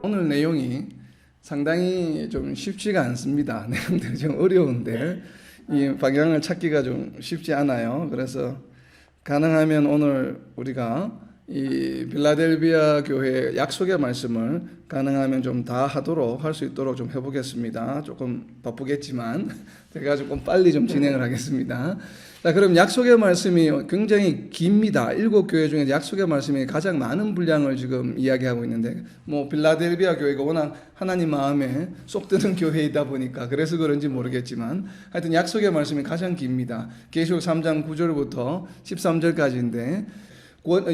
오늘 내용이 상당히 좀 쉽지가 않습니다. 내용들이 좀 어려운데 이 방향을 찾기가 좀 쉽지 않아요. 그래서 가능하면 오늘 우리가 이 빌라델비아 교회 약속의 말씀을 가능하면 좀 다 하도록 할 수 있도록 좀 해보겠습니다. 조금 바쁘겠지만 제가 조금 빨리 좀 진행을 하겠습니다. 자, 그럼 약속의 말씀이 굉장히 깁니다. 7교회 중에 약속의 말씀이 가장 많은 분량을 지금 이야기하고 있는데, 빌라델비아 교회가 워낙 하나님 마음에 쏙 드는 교회이다 보니까 그래서 그런지 모르겠지만 하여튼 약속의 말씀이 가장 깁니다. 계시록 3장 9절부터 13절까지인데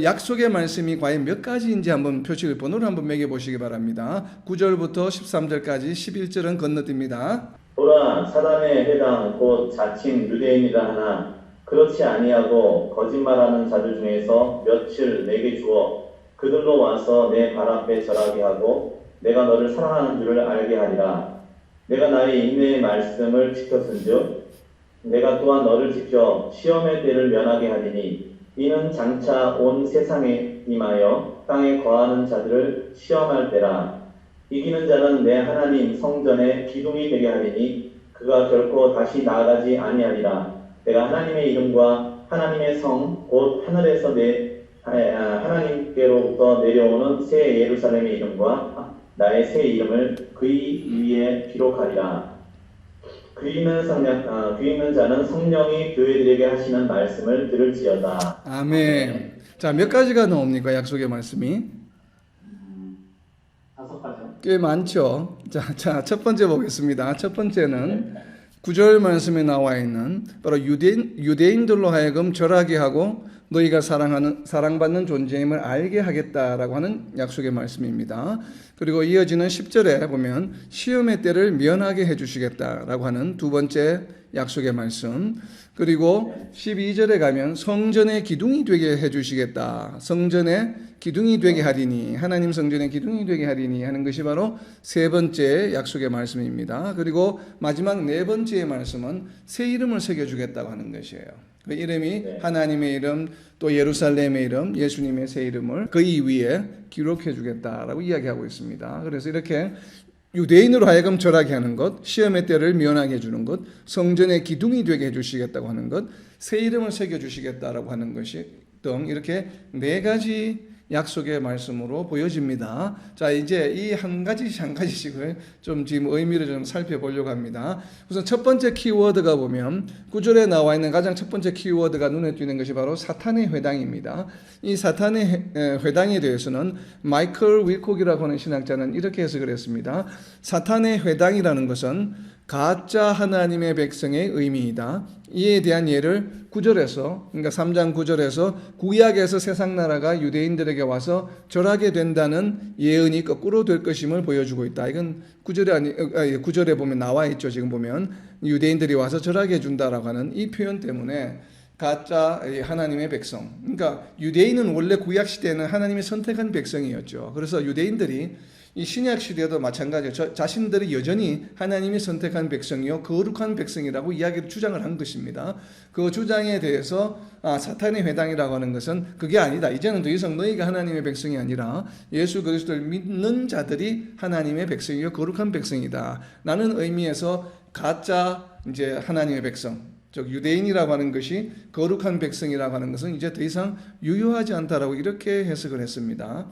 약속의 말씀이 과연 몇 가지인지 한번 표식을 번호를 한번 매겨보시기 바랍니다. 9절부터 13절까지 11절은 건너뜁니다. 보라, 사단의 회당 곧 자칭 유대인이라 하나 그렇지 아니하고 거짓말하는 자들 중에서 며칠 내게 주어 그들로 와서 내 발 앞에 절하게 하고 내가 너를 사랑하는 줄을 알게 하리라. 내가 나의 인내의 말씀을 지켰은즉 내가 또한 너를 지켜 시험의 때를 면하게 하리니 이는 장차 온 세상에 임하여 땅에 거하는 자들을 시험할 때라. 이기는 자는 내 하나님 성전의 기둥이 되게 하리니 그가 결코 다시 나아가지 아니하리라. 내가 하나님의 이름과 하나님의 성 곧 하늘에서 하나님께로부터 내려오는 새 예루살렘의 이름과 나의 새 이름을 그의 위에 기록하리라. 귀 있는 자는 성령이 교회들에게 하시는 말씀을 들을지어다. 아멘. 자, 몇 가지가 나옵니까? 약속의 말씀이 5가지요. 꽤 많죠. 자, 첫 번째 보겠습니다. 첫 번째는 9절 말씀에 나와 있는 바로 유대인들로 하여금 절하게 하고 너희가 사랑받는 존재임을 알게 하겠다라고 하는 약속의 말씀입니다. 그리고 이어지는 10절에 보면 시험의 때를 면하게 해주시겠다라고 하는 두 번째 약속의 말씀. 그리고 12절에 가면 성전의 기둥이 되게 해주시겠다. 성전의 기둥이 되게 하리니, 하나님 성전의 기둥이 되게 하리니 하는 것이 바로 세 번째 약속의 말씀입니다. 그리고 마지막 네 번째의 말씀은 새 이름을 새겨주겠다고 하는 것이에요. 그 이름이 하나님의 이름, 또 예루살렘의 이름, 예수님의 새 이름을 그의 위에 기록해 주겠다라고 이야기하고 있습니다. 그래서 이렇게 유대인으로 하여금 절하게 하는 것, 시험의 때를 면하게 해주는 것, 성전의 기둥이 되게 해주시겠다고 하는 것, 새 이름을 새겨주시겠다라고 하는 것이 등 이렇게 네 가지 약속의 말씀으로 보여집니다. 자, 이제 이 한 가지씩을 좀 지금 의미를 좀 살펴보려고 합니다. 우선 첫 번째 키워드가 보면 9절에 나와 있는 가장 첫 번째 키워드가 눈에 띄는 것이 바로 사탄의 회당입니다. 이 사탄의 회당에 대해서는 마이클 윌콕이라고 하는 신학자는 이렇게 해석을 했습니다. 사탄의 회당이라는 것은 가짜 하나님의 백성의 의미이다. 이에 대한 예를 9절에서, 그러니까 3장 9절에서 구약에서 세상 나라가 유대인들에게 와서 절하게 된다는 예언이 거꾸로 될 것임을 보여주고 있다. 이건 9절에 보면 나와 있죠. 지금 보면 유대인들이 와서 절하게 해준다라고 하는 이 표현 때문에 가짜 하나님의 백성. 그러니까 유대인은 원래 구약 시대에는 하나님이 선택한 백성이었죠. 그래서 유대인들이 이 신약 시대도 마찬가지예요. 자신들이 여전히 하나님이 선택한 백성이요 거룩한 백성이라고 이야기를 주장을 한 것입니다. 그 주장에 대해서 사탄의 회당이라고 하는 것은 그게 아니다. 이제는 더 이상 너희가 하나님의 백성이 아니라 예수 그리스도를 믿는 자들이 하나님의 백성이요 거룩한 백성이다. 라는 의미에서 가짜 이제 하나님의 백성, 즉 유대인이라고 하는 것이 거룩한 백성이라고 하는 것은 이제 더 이상 유효하지 않다라고 이렇게 해석을 했습니다.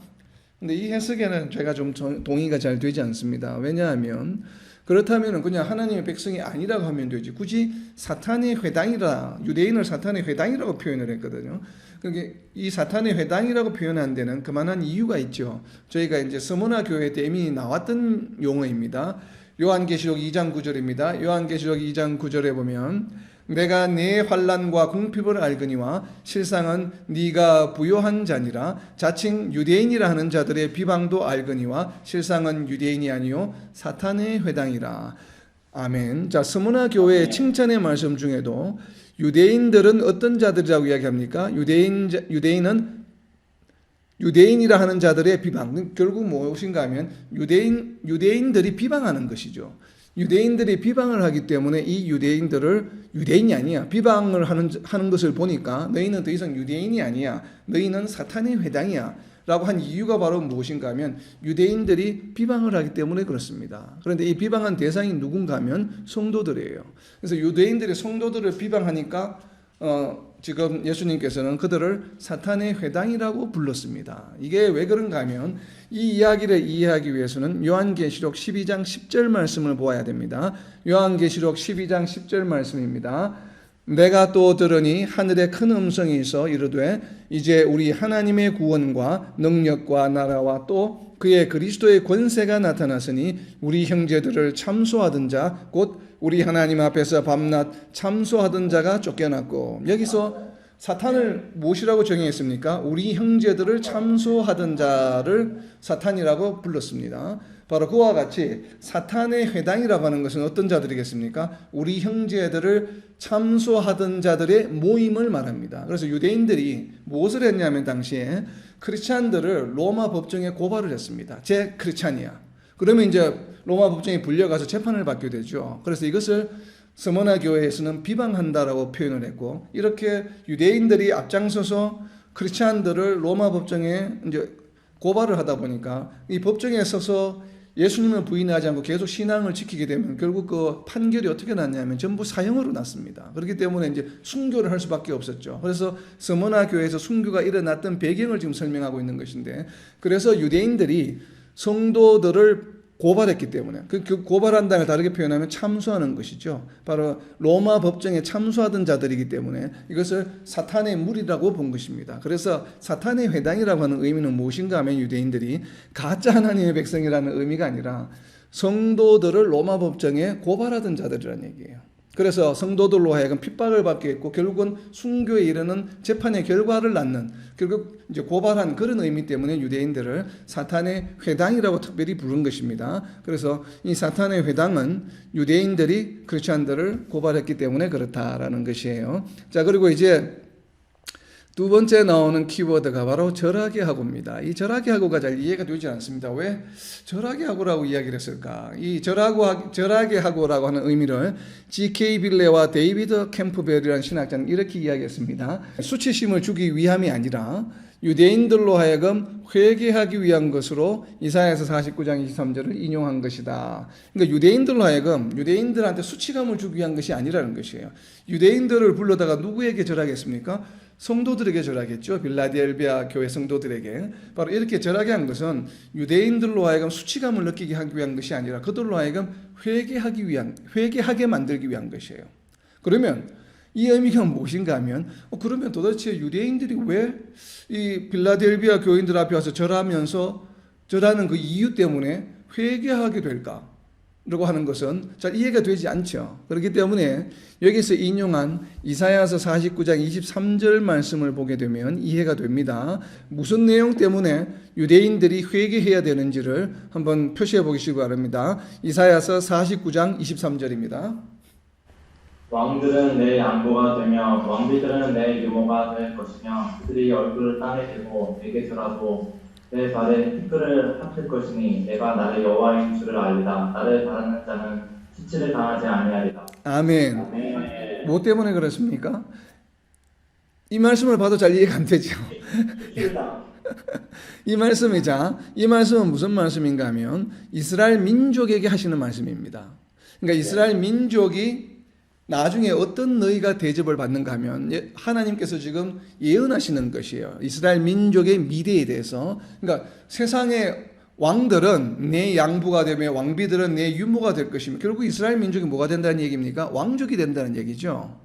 근데 이 해석에는 제가 좀 동의가 잘 되지 않습니다. 왜냐하면 그렇다면 그냥 하나님의 백성이 아니라고 하면 되지. 굳이 사탄의 회당이라, 유대인을 사탄의 회당이라고 표현을 했거든요. 그러니까 이 사탄의 회당이라고 표현한 데는 그만한 이유가 있죠. 저희가 이제 스무나 교회 때 이미 나왔던 용어입니다. 요한계시록 2장 9절입니다. 요한계시록 2장 9절에 보면 내가 네 환난과 궁핍을 알거니와 실상은 네가 부요한 자니라. 자칭 유대인이라 하는 자들의 비방도 알거니와 실상은 유대인이 아니요 사탄의 회당이라. 아멘. 자, 스무나 교회의 칭찬의 말씀 중에도 유대인들은 어떤 자들이라고 이야기합니까? 유대인은 유대인이라 하는 자들의 비방. 결국 무엇인가 하면 유대인들이 비방하는 것이죠. 유대인들이 비방을 하기 때문에 이 유대인들을 유대인이 아니야, 비방을 하는 것을 보니까 너희는 더 이상 유대인이 아니야, 너희는 사탄의 회당이야 라고 한 이유가 바로 무엇인가 하면 유대인들이 비방을 하기 때문에 그렇습니다. 그런데 이 비방한 대상이 누군가 하면 성도들이에요. 그래서 유대인들이 성도들을 비방하니까 지금 예수님께서는 그들을 사탄의 회당이라고 불렀습니다. 이게 왜 그런가 하면 이 이야기를 이해하기 위해서는 요한계시록 12장 10절 말씀을 보아야 됩니다. 요한계시록 12장 10절 말씀입니다. 내가 또 들으니 하늘에 큰 음성이 있어 이르되 이제 우리 하나님의 구원과 능력과 나라와 또 그의 그리스도의 권세가 나타났으니 우리 형제들을 참소하던 자 곧 우리 하나님 앞에서 밤낮 참소하던 자가 쫓겨났고, 여기서 사탄을 무엇이라고 정의했습니까? 우리 형제들을 참소하던 자를 사탄이라고 불렀습니다. 바로 그와 같이 사탄의 회당이라고 하는 것은 어떤 자들이겠습니까? 우리 형제들을 참소하던 자들의 모임을 말합니다. 그래서 유대인들이 무엇을 했냐면 당시에 크리스찬들을 로마 법정에 고발을 했습니다. 제 크리스찬이야. 그러면 이제 로마 법정에 불려가서 재판을 받게 되죠. 그래서 이것을 스무나 교회에서는 비방한다라고 표현을 했고, 이렇게 유대인들이 앞장서서 크리스찬들을 로마 법정에 이제 고발을 하다 보니까 이 법정에 서서 예수님을 부인하지 않고 계속 신앙을 지키게 되면 결국 그 판결이 어떻게 났냐면 전부 사형으로 났습니다. 그렇기 때문에 이제 순교를 할 수밖에 없었죠. 그래서 스무나 교회에서 순교가 일어났던 배경을 지금 설명하고 있는 것인데, 그래서 유대인들이 성도들을 고발했기 때문에 그 고발한다는 걸 다르게 표현하면 참소하는 것이죠. 바로 로마 법정에 참소하던 자들이기 때문에 이것을 사탄의 무리라고 본 것입니다. 그래서 사탄의 회당이라고 하는 의미는 무엇인가 하면 유대인들이 가짜 하나님의 백성이라는 의미가 아니라 성도들을 로마 법정에 고발하던 자들이라는 얘기예요. 그래서 성도들로 하여금 핍박을 받게 했고 결국은 순교에 이르는 재판의 결과를 낳는, 결국 이제 고발한 그런 의미 때문에 유대인들을 사탄의 회당이라고 특별히 부른 것입니다. 그래서 이 사탄의 회당은 유대인들이 크리스찬들을 고발했기 때문에 그렇다라는 것이에요. 자, 그리고 이제 두 번째 나오는 키워드가 바로 절하게 하고입니다. 이 절하게 하고가 잘 이해가 되지 않습니다. 왜 절하게 하고라고 이야기를 했을까? 이 절하게 하고라고 하는 의미를 G.K. 빌레와 데이비드 캠프벨이라는 신학자는 이렇게 이야기했습니다. 수치심을 주기 위함이 아니라 유대인들로 하여금 회개하기 위한 것으로 이사야서 49장 23절을 인용한 것이다. 그러니까 유대인들로 하여금 유대인들한테 수치감을 주기 위한 것이 아니라는 것이에요. 유대인들을 불러다가 누구에게 절하겠습니까? 성도들에게 절하겠죠. 빌라델비아 교회 성도들에게. 바로 이렇게 절하게 한 것은 유대인들로 하여금 수치감을 느끼게 하기 위한 것이 아니라 그들로 하여금 회개하게 만들기 위한 것이에요. 그러면 이 의미가 무엇인가 하면 그러면 도대체 유대인들이 왜 이 빌라델비아 교인들 앞에 와서 절하면서 절하는 그 이유 때문에 회개하게 될까? 라고 하는 것은 잘 이해가 되지 않죠. 그렇기 때문에 여기서 인용한 이사야서 49장 23절 말씀을 보게 되면 이해가 됩니다. 무슨 내용 때문에 유대인들이 회개해야 되는지를 한번 표시해 보시기 바랍니다. 이사야서 49장 23절입니다. 왕들은 내 양보가 되며 왕비들은 내 유모가 될 것이며 그들이 얼굴을 땅에 대고 내게 절하고 내 발에 티끌을 합칠 것이니 내가 나를 여호와인 줄을 알리라. 나를 바라는 자는 지체를 당하지 아니하리라. 아멘. 아멘. 뭐 때문에 그렇습니까? 이 말씀을 봐도 잘 이해가 안 되죠. 이 말씀은 무슨 말씀인가 하면 이스라엘 민족에게 하시는 말씀입니다. 그러니까 이스라엘 민족이 나중에 어떤 너희가 대접을 받는가 하면 하나님께서 지금 예언하시는 것이에요. 이스라엘 민족의 미래에 대해서. 그러니까 세상의 왕들은 내 양부가 되며 왕비들은 내 유모가 될 것이며 결국 이스라엘 민족이 뭐가 된다는 얘기입니까? 왕족이 된다는 얘기죠.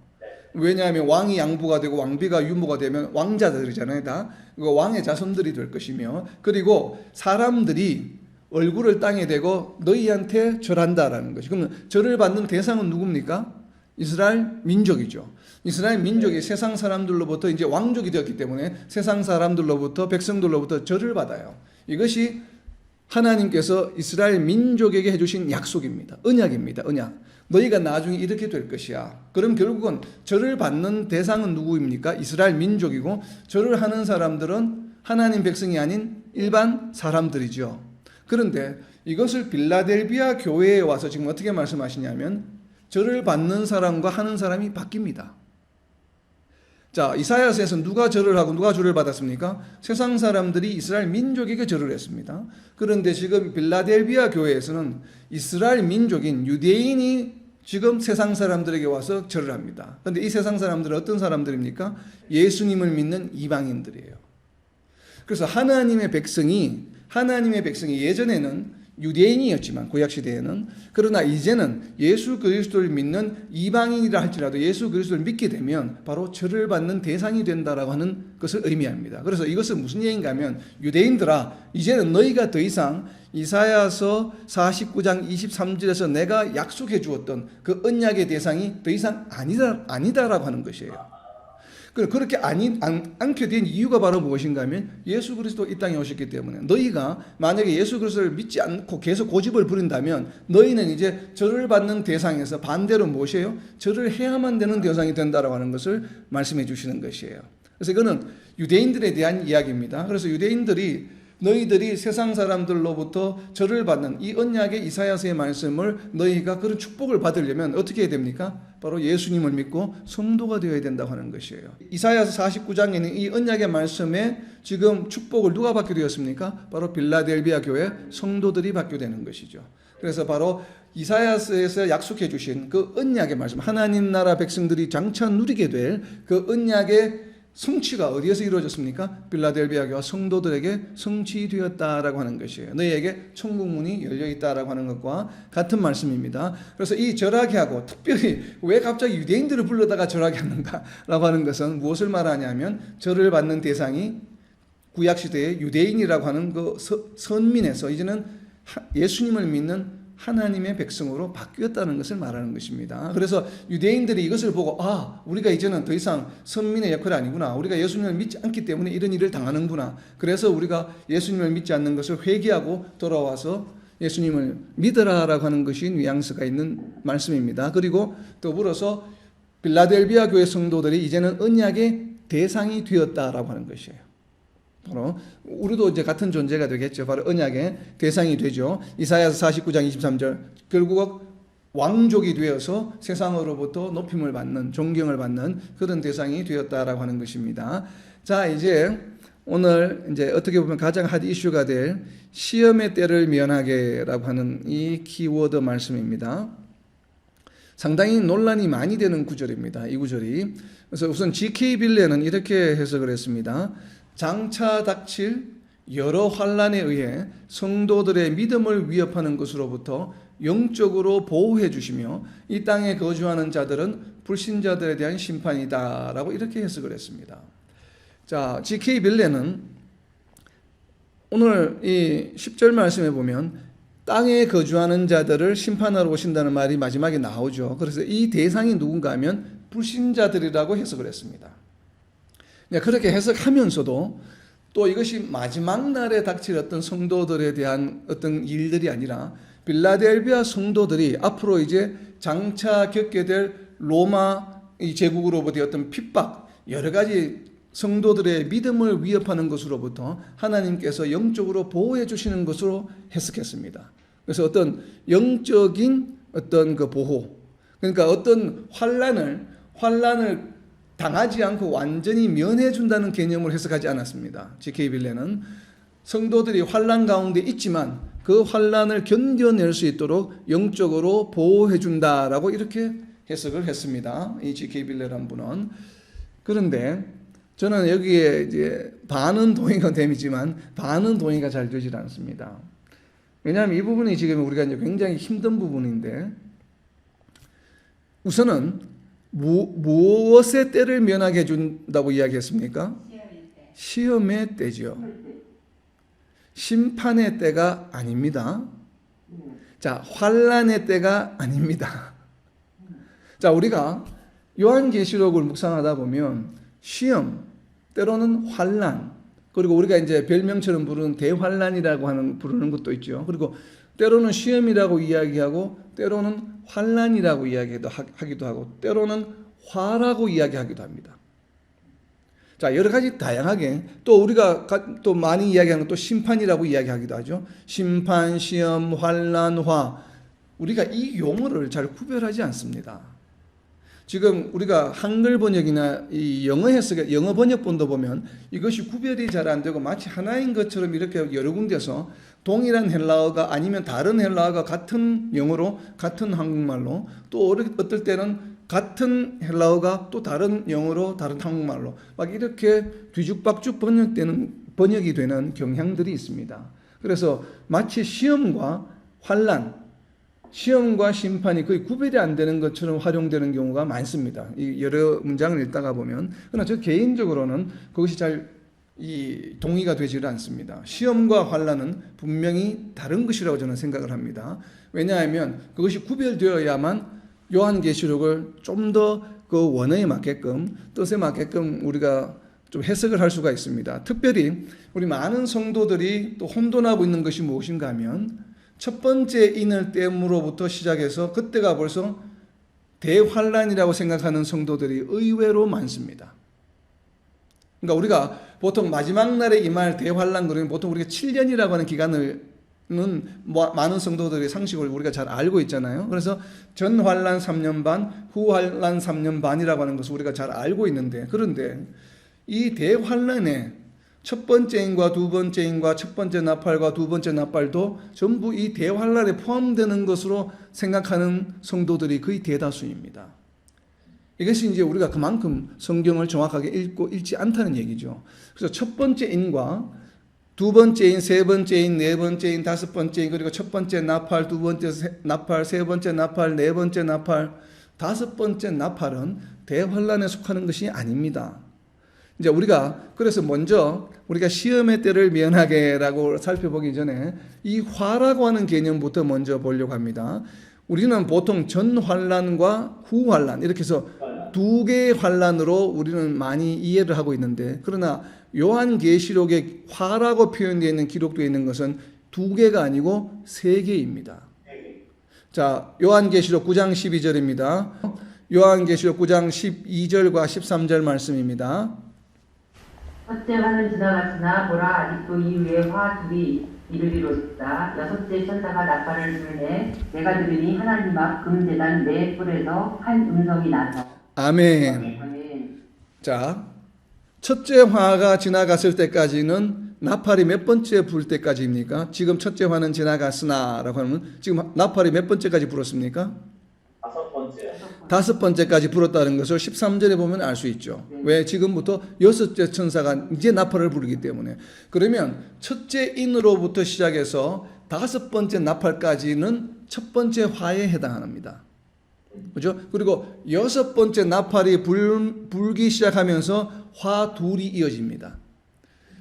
왜냐하면 왕이 양부가 되고 왕비가 유모가 되면 왕자들이잖아요. 다 왕의 자손들이 될 것이며, 그리고 사람들이 얼굴을 땅에 대고 너희한테 절한다라는 것이. 그러면 절을 받는 대상은 누굽니까? 이스라엘 민족이죠. 이스라엘 민족이 세상 사람들로부터 이제 왕족이 되었기 때문에 세상 사람들로부터 백성들로부터 절을 받아요. 이것이 하나님께서 이스라엘 민족에게 해주신 약속입니다. 언약입니다. 언약. 너희가 나중에 이렇게 될 것이야. 그럼 결국은 절을 받는 대상은 누구입니까? 이스라엘 민족이고 절을 하는 사람들은 하나님 백성이 아닌 일반 사람들이죠. 그런데 이것을 빌라델비아 교회에 와서 지금 어떻게 말씀하시냐면 절을 받는 사람과 하는 사람이 바뀝니다. 자, 이사야서에서 누가 절을 하고 누가 주를 받았습니까? 세상 사람들이 이스라엘 민족에게 절을 했습니다. 그런데 지금 빌라델비아 교회에서는 이스라엘 민족인 유대인이 지금 세상 사람들에게 와서 절을 합니다. 그런데 이 세상 사람들은 어떤 사람들입니까? 예수님을 믿는 이방인들이에요. 그래서 하나님의 백성이 예전에는 유대인이었지만 구약 시대에는, 그러나 이제는 예수 그리스도를 믿는 이방인이라 할지라도 예수 그리스도를 믿게 되면 바로 절을 받는 대상이 된다라고 하는 것을 의미합니다. 그래서 이것은 무슨 얘기인가 하면, 유대인들아, 이제는 너희가 더 이상 이사야서 49장 23절에서 내가 약속해 주었던 그 언약의 대상이 더 이상 아니다라고 하는 것이에요. 그렇게 않게 된 이유가 바로 무엇인가 하면 예수 그리스도 이 땅에 오셨기 때문에, 너희가 만약에 예수 그리스도를 믿지 않고 계속 고집을 부린다면 너희는 이제 절을 받는 대상에서 반대로 무엇이에요? 절을 해야만 되는 대상이 된다라고 하는 것을 말씀해 주시는 것이에요. 그래서 이거는 유대인들에 대한 이야기입니다. 그래서 유대인들이 너희들이 세상 사람들로부터 절을 받는 이 언약의 이사야서의 말씀을 너희가 그런 축복을 받으려면 어떻게 해야 됩니까? 바로 예수님을 믿고 성도가 되어야 된다고 하는 것이에요. 이사야서 49장에는 이 언약의 말씀에 지금 축복을 누가 받게 되었습니까? 바로 빌라델비아 교회 성도들이 받게 되는 것이죠. 그래서 바로 이사야서에서 약속해 주신 그 언약의 말씀, 하나님 나라 백성들이 장차 누리게 될 그 언약의 성취가 어디에서 이루어졌습니까? 빌라델비아 교회 성도들에게 성취되었다라고 하는 것이에요. 너희에게 천국문이 열려있다라고 하는 것과 같은 말씀입니다. 그래서 이 절하게 하고, 특별히 왜 갑자기 유대인들을 불러다가 절하게 하는가라고 하는 것은 무엇을 말하냐면, 절을 받는 대상이 구약시대의 유대인이라고 하는 그 선민에서 이제는 예수님을 믿는 하나님의 백성으로 바뀌었다는 것을 말하는 것입니다. 그래서 유대인들이 이것을 보고, 우리가 이제는 더 이상 선민의 역할이 아니구나, 우리가 예수님을 믿지 않기 때문에 이런 일을 당하는구나, 그래서 우리가 예수님을 믿지 않는 것을 회개하고 돌아와서 예수님을 믿으라라고 하는 것이 뉘앙스가 있는 말씀입니다. 그리고 더불어서 빌라델비아 교회 성도들이 이제는 언약의 대상이 되었다라고 하는 것이에요. 바로 우리도 이제 같은 존재가 되겠죠. 바로 언약의 대상이 되죠. 이사야서 49장 23절, 결국 왕족이 되어서 세상으로부터 높임을 받는, 존경을 받는 그런 대상이 되었다라고 하는 것입니다. 자, 이제 오늘 이제 어떻게 보면 가장 핫 이슈가 될 시험의 때를 면하게라고 하는 이 키워드 말씀입니다. 상당히 논란이 많이 되는 구절입니다. 이 구절이. 그래서 우선 G.K. 빌레는 이렇게 해석을 했습니다. 장차 닥칠 여러 환난에 의해 성도들의 믿음을 위협하는 것으로부터 영적으로 보호해 주시며 이 땅에 거주하는 자들은 불신자들에 대한 심판이다라고 이렇게 해석을 했습니다. 자, G.K. 빌레는 오늘 이 10절 말씀에 보면 땅에 거주하는 자들을 심판하러 오신다는 말이 마지막에 나오죠. 그래서 이 대상이 누군가 하면 불신자들이라고 해석을 했습니다. 그렇게 해석하면서도 또 이것이 마지막 날에 닥칠 어떤 성도들에 대한 어떤 일들이 아니라 빌라델비아 성도들이 앞으로 이제 장차 겪게 될 로마 이 제국으로부터의 어떤 핍박, 여러 가지 성도들의 믿음을 위협하는 것으로부터 하나님께서 영적으로 보호해 주시는 것으로 해석했습니다. 그래서 어떤 영적인 어떤 그 보호, 그러니까 어떤 환란을 당하지 않고 완전히 면해 준다는 개념을 해석하지 않았습니다. G.K. 빌레는 성도들이 환란 가운데 있지만 그 환란을 견뎌낼 수 있도록 영적으로 보호해 준다라고 이렇게 해석을 했습니다. 이 G.K. 빌레라는 분은. 그런데 저는 여기에 이제 반은 동의가 되지만 반은 동의가 잘 되질 않습니다. 왜냐하면 이 부분이 지금 우리가 이제 굉장히 힘든 부분인데, 우선은 무엇의 때를 면하게 해준다고 이야기했습니까? 시험의 때죠. 심판의 때가 아닙니다. 자, 환란의 때가 아닙니다. 자, 우리가 요한계시록을 묵상하다 보면 시험, 때로는 환란, 그리고 우리가 이제 별명처럼 부르는 대환란이라고 부르는 것도 있죠. 그리고 때로는 시험이라고 이야기하고 때로는 환란이라고 이야기하기도 하고 때로는 화라고 이야기하기도 합니다. 자, 여러 가지 다양하게 또 우리가 또 많이 이야기하는 또 심판이라고 이야기하기도 하죠. 심판, 시험, 환난, 화. 우리가 이 용어를 잘 구별하지 않습니다. 지금 우리가 한글 번역이나 이 영어 해석, 영어 번역본도 보면 이것이 구별이 잘 안 되고 마치 하나인 것처럼 이렇게 여러 군데서 동일한 헬라어가 아니면 다른 헬라어가 같은 영어로, 같은 한국말로 또 어떨 때는 같은 헬라어가 또 다른 영어로, 다른 한국말로 막 이렇게 뒤죽박죽 번역이 되는 경향들이 있습니다. 그래서 마치 시험과 환난, 시험과 심판이 거의 구별이 안 되는 것처럼 활용되는 경우가 많습니다. 이 여러 문장을 읽다가 보면. 그러나 저 개인적으로는 그것이 잘 동의가 되지 않습니다. 시험과 환난은 분명히 다른 것이라고 저는 생각을 합니다. 왜냐하면 그것이 구별되어야만 요한계시록을 좀 더 그 원어에 맞게끔, 뜻에 맞게끔 우리가 좀 해석을 할 수가 있습니다. 특별히 우리 많은 성도들이 또 혼돈하고 있는 것이 무엇인가 하면 첫 번째 인을 땜으로부터 시작해서 그때가 벌써 대환란이라고 생각하는 성도들이 의외로 많습니다. 그러니까 우리가 보통 마지막 날에 임할 대환란 그러면 보통 우리가 7년이라고 하는 기간을 많은 성도들의 상식을 우리가 잘 알고 있잖아요. 그래서 전환란 3년 반, 후환란 3년 반이라고 하는 것을 우리가 잘 알고 있는데, 그런데 이 대환란에 첫 번째 인과 두 번째 인과 첫 번째 나팔과 두 번째 나팔도 전부 이 대환란에 포함되는 것으로 생각하는 성도들이 거의 대다수입니다. 이것이 이제 우리가 그만큼 성경을 정확하게 읽지 않다는 얘기죠. 그래서 첫 번째 인과 두 번째 인, 세 번째 인, 네 번째 인, 다섯 번째 인, 그리고 첫 번째 나팔, 두 번째 나팔, 세 번째 나팔, 네 번째 나팔, 다섯 번째 나팔은 대환란에 속하는 것이 아닙니다. 이제 우리가 그래서 먼저 우리가 시험의 때를 면하게라고 살펴보기 전에 이 화라고 하는 개념부터 먼저 보려고 합니다. 우리는 보통 전환란과 후환란 이렇게 해서 두 개의 환란으로 우리는 많이 이해를 하고 있는데, 그러나 요한계시록에 화라고 표현되어 있는 기록되어 있는 것은 두 개가 아니고 세 개입니다. 자, 요한계시록 9장 12절입니다. 요한계시록 9장 12절과 13절 말씀입니다. 첫째 화는 지나갔으나 보라 아직도 이후에 화 둘이 이르리로다. 여섯째 천사가 나팔을 불매 내가 들으니 하나님 앞 금제단 네 뿔에서 한 음성이 나서. 아멘. 아멘. 자, 첫째 화가 지나갔을 때까지는 나팔이 몇 번째 불 때까지입니까? 지금 첫째 화는 지나갔으나 라고 하면 지금 나팔이 몇 번째까지 불었습니까? 다섯 번째. 다섯 번째까지 불었다는 것을 13절에 보면 알 수 있죠. 왜? 지금부터 여섯째 천사가 이제 나팔을 부르기 때문에. 그러면 첫째 인으로부터 시작해서 다섯 번째 나팔까지는 첫 번째 화에 해당합니다. 그죠? 그리고 여섯 번째 나팔이 불기 시작하면서 화 둘이 이어집니다.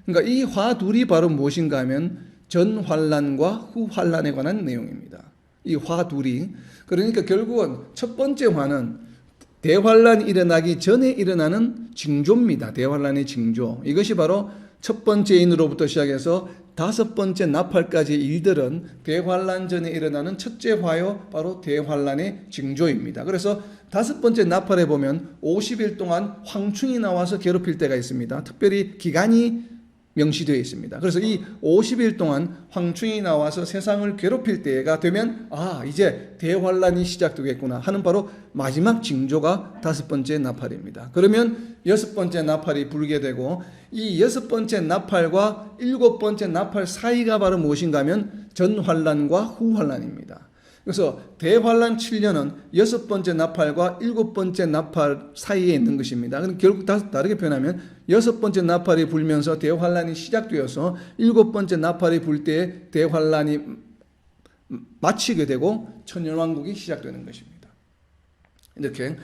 그러니까 이 화 둘이 바로 무엇인가 하면 전환란과 후환란에 관한 내용입니다. 이 화 둘이. 그러니까 결국은 첫 번째 화는 대환란이 일어나기 전에 일어나는 징조입니다. 대환란의 징조. 이것이 바로 첫 번째 인으로부터 시작해서 다섯 번째 나팔까지 일들은 대환란 전에 일어나는 첫째 화요, 바로 대환란의 징조입니다. 그래서 다섯 번째 나팔에 보면 50일 동안 황충이 나와서 괴롭힐 때가 있습니다. 특별히 기간이 명시되어 있습니다. 그래서 이 50일 동안 황충이 나와서 세상을 괴롭힐 때가 되면 이제 대환란이 시작되겠구나 하는 바로 마지막 징조가 다섯 번째 나팔입니다. 그러면 여섯 번째 나팔이 불게 되고 이 여섯 번째 나팔과 일곱 번째 나팔 사이가 바로 무엇인가 하면 전환란과 후환란입니다. 그래서 대환란 7년은 여섯 번째 나팔과 일곱 번째 나팔 사이에 있는 것입니다. 결국 다르게 표현하면 여섯 번째 나팔이 불면서 대환란이 시작되어서 일곱 번째 나팔이 불 때 대환란이 마치게 되고 천년왕국이 시작되는 것입니다. 이렇게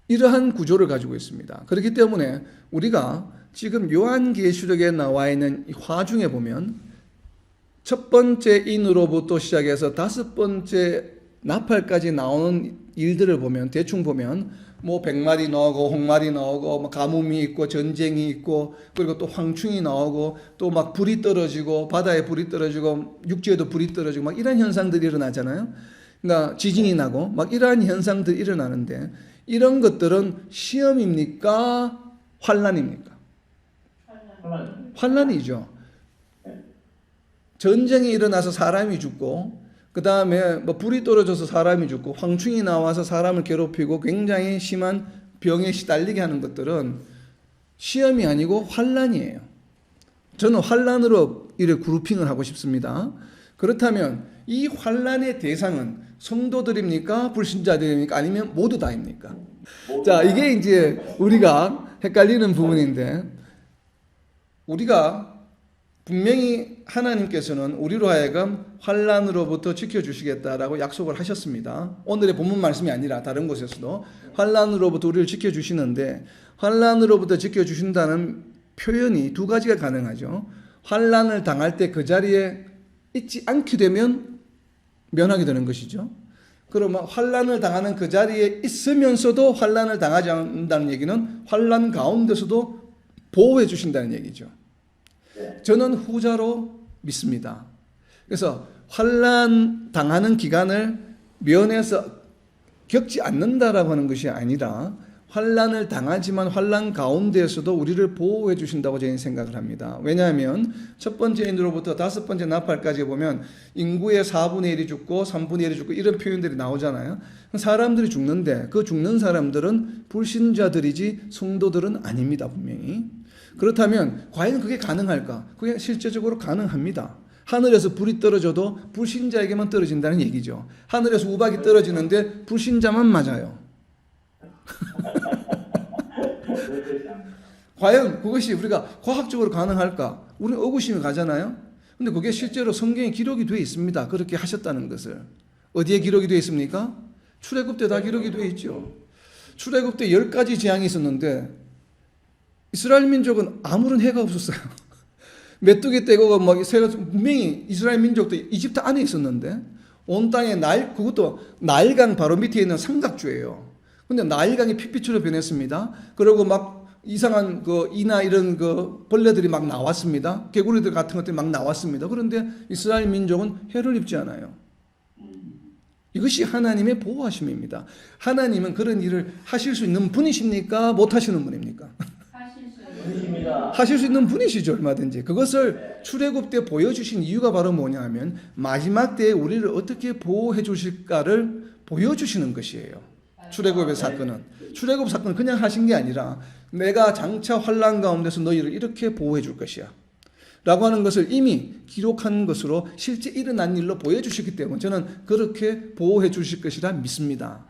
이러한 구조를 가지고 있습니다. 그렇기 때문에 우리가 지금 요한계시록에 나와 있는 화 중에 보면 첫 번째 인으로부터 시작해서 다섯 번째 나팔까지 나오는 일들을 보면 대충 보면 뭐 백마리 나오고 홍마리 나오고 뭐 가뭄이 있고 전쟁이 있고 그리고 또 황충이 나오고 또 막 불이 떨어지고 바다에 불이 떨어지고 육지에도 불이 떨어지고 막 이런 현상들이 일어나잖아요. 그러니까 지진이 나고 막 이러한 현상들이 일어나는데 이런 것들은 시험입니까? 환란입니까? 환란이죠. 전쟁이 일어나서 사람이 죽고, 그 다음에 뭐 불이 떨어져서 사람이 죽고, 황충이 나와서 사람을 괴롭히고 굉장히 심한 병에 시달리게 하는 것들은 시험이 아니고 환란이에요. 저는 환란으로 이래 그룹핑을 하고 싶습니다. 그렇다면 이 환란의 대상은 성도들입니까? 불신자들입니까? 아니면 모두 다입니까? 자, 이게 이제 우리가 헷갈리는 부분인데, 우리가 분명히 하나님께서는 우리로 하여금 환란으로부터 지켜주시겠다라고 약속을 하셨습니다. 오늘의 본문 말씀이 아니라 다른 곳에서도 환란으로부터 우리를 지켜주시는데, 환란으로부터 지켜주신다는 표현이 두 가지가 가능하죠. 환란을 당할 때 그 자리에 있지 않게 되면 면하게 되는 것이죠. 그러면 환란을 당하는 그 자리에 있으면서도 환란을 당하지 않는다는 얘기는 환란 가운데서도 보호해 주신다는 얘기죠. 저는 후자로 믿습니다. 그래서 환란 당하는 기간을 면해서 겪지 않는다라고 하는 것이 아니라 환란을 당하지만 환란 가운데에서도 우리를 보호해 주신다고 저는 생각을 합니다. 왜냐하면 첫 번째 인으로부터 다섯 번째 나팔까지 보면 인구의 4분의 1이 죽고 3분의 1이 죽고 이런 표현들이 나오잖아요. 사람들이 죽는데 그 죽는 사람들은 불신자들이지 성도들은 아닙니다, 분명히. 그렇다면 과연 그게 가능할까? 그게 실제적으로 가능합니다. 하늘에서 불이 떨어져도 불신자에게만 떨어진다는 얘기죠. 하늘에서 우박이 떨어지는데 불신자만 맞아요. 과연 그것이 우리가 과학적으로 가능할까? 우리는 의구심이 가잖아요. 근데 그게 실제로 성경에 기록이 되어 있습니다. 그렇게 하셨다는 것을. 어디에 기록이 되어 있습니까? 출애굽 때 다 기록이 되어 있죠. 출애굽 때 10가지 재앙이 있었는데 이스라엘 민족은 아무런 해가 없었어요. 메뚜기 떼고가 막 새가 분명히 이스라엘 민족도 이집트 안에 있었는데 온 땅에 그것도 나일강 바로 밑에 있는 삼각주예요. 근데 나일강이 피피처럼 변했습니다. 그리고 막 이상한 그 이나 이런 그 벌레들이 막 나왔습니다. 개구리들 같은 것들이 막 나왔습니다. 그런데 이스라엘 민족은 해를 입지 않아요. 이것이 하나님의 보호하심입니다. 하나님은 그런 일을 하실 수 있는 분이십니까? 못 하시는 분입니까? 하실 수 있는 분이시죠, 얼마든지. 그것을 출애굽 때 보여주신 이유가 바로 뭐냐 하면 마지막 때에 우리를 어떻게 보호해 주실까를 보여주시는 것이에요. 출애굽의 사건은. 출애굽 사건은 그냥 하신 게 아니라 내가 장차 환난 가운데서 너희를 이렇게 보호해 줄 것이야 라고 하는 것을 이미 기록한 것으로 실제 일어난 일로 보여주셨기 때문에 저는 그렇게 보호해 주실 것이라 믿습니다.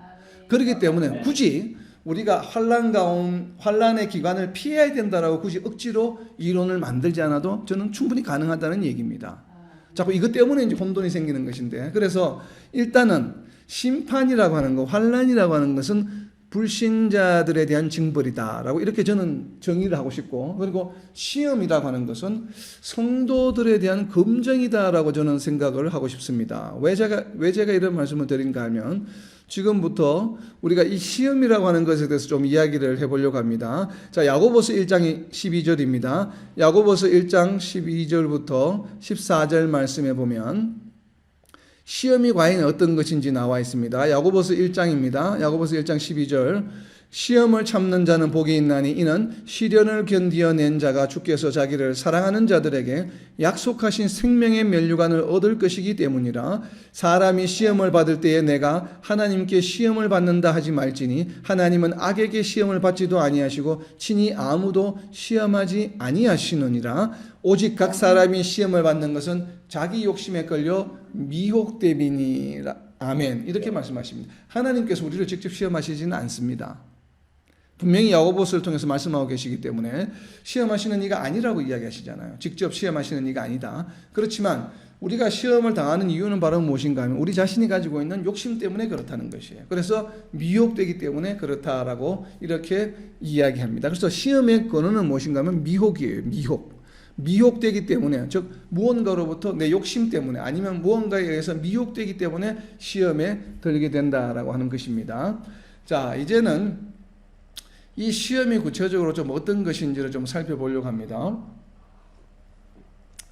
그렇기 때문에 굳이 우리가 환란의 기간을 피해야 된다라고 굳이 억지로 이론을 만들지 않아도 저는 충분히 가능하다는 얘기입니다. 자꾸 이것 때문에 이제 혼돈이 생기는 것인데, 그래서 일단은 심판이라고 하는 것, 환란이라고 하는 것은 불신자들에 대한 징벌이다라고 이렇게 저는 정의를 하고 싶고, 그리고 시험이라고 하는 것은 성도들에 대한 검정이다라고 저는 생각을 하고 싶습니다. 왜 제가 이런 말씀을 드린가 하면 지금부터 우리가 이 시험이라고 하는 것에 대해서 좀 이야기를 해보려고 합니다. 자, 야고보서 1장 12절입니다. 야고보서 1장 12절부터 14절 말씀에 보면 시험이 과연 어떤 것인지 나와 있습니다. 야고보서 1장입니다. 야고보서 1장 12절. 시험을 참는 자는 복이 있나니 이는 시련을 견디어낸 자가 주께서 자기를 사랑하는 자들에게 약속하신 생명의 면류관을 얻을 것이기 때문이라. 사람이 시험을 받을 때에 내가 하나님께 시험을 받는다 하지 말지니 하나님은 악에게 시험을 받지도 아니하시고 친히 아무도 시험하지 아니하시느니라. 오직 각 사람이 시험을 받는 것은 자기 욕심에 끌려 미혹됨이니라. 아멘. 이렇게 말씀하십니다. 하나님께서 우리를 직접 시험하시지는 않습니다. 분명히 야고보서를 통해서 말씀하고 계시기 때문에 시험하시는 이가 아니라고 이야기하시잖아요. 직접 시험하시는 이가 아니다. 그렇지만 우리가 시험을 당하는 이유는 바로 무엇인가 하면 우리 자신이 가지고 있는 욕심 때문에 그렇다는 것이에요. 그래서 미혹되기 때문에 그렇다라고 이렇게 이야기합니다. 그래서 시험의 근원은 무엇인가 하면 미혹이에요. 미혹되기 때문에, 즉 무언가로부터 내 욕심 때문에 아니면 무언가에 의해서 미혹되기 때문에 시험에 들게 된다라고 하는 것입니다. 자, 이제는 이 시험이 구체적으로 좀 어떤 것인지를 좀 살펴보려고 합니다.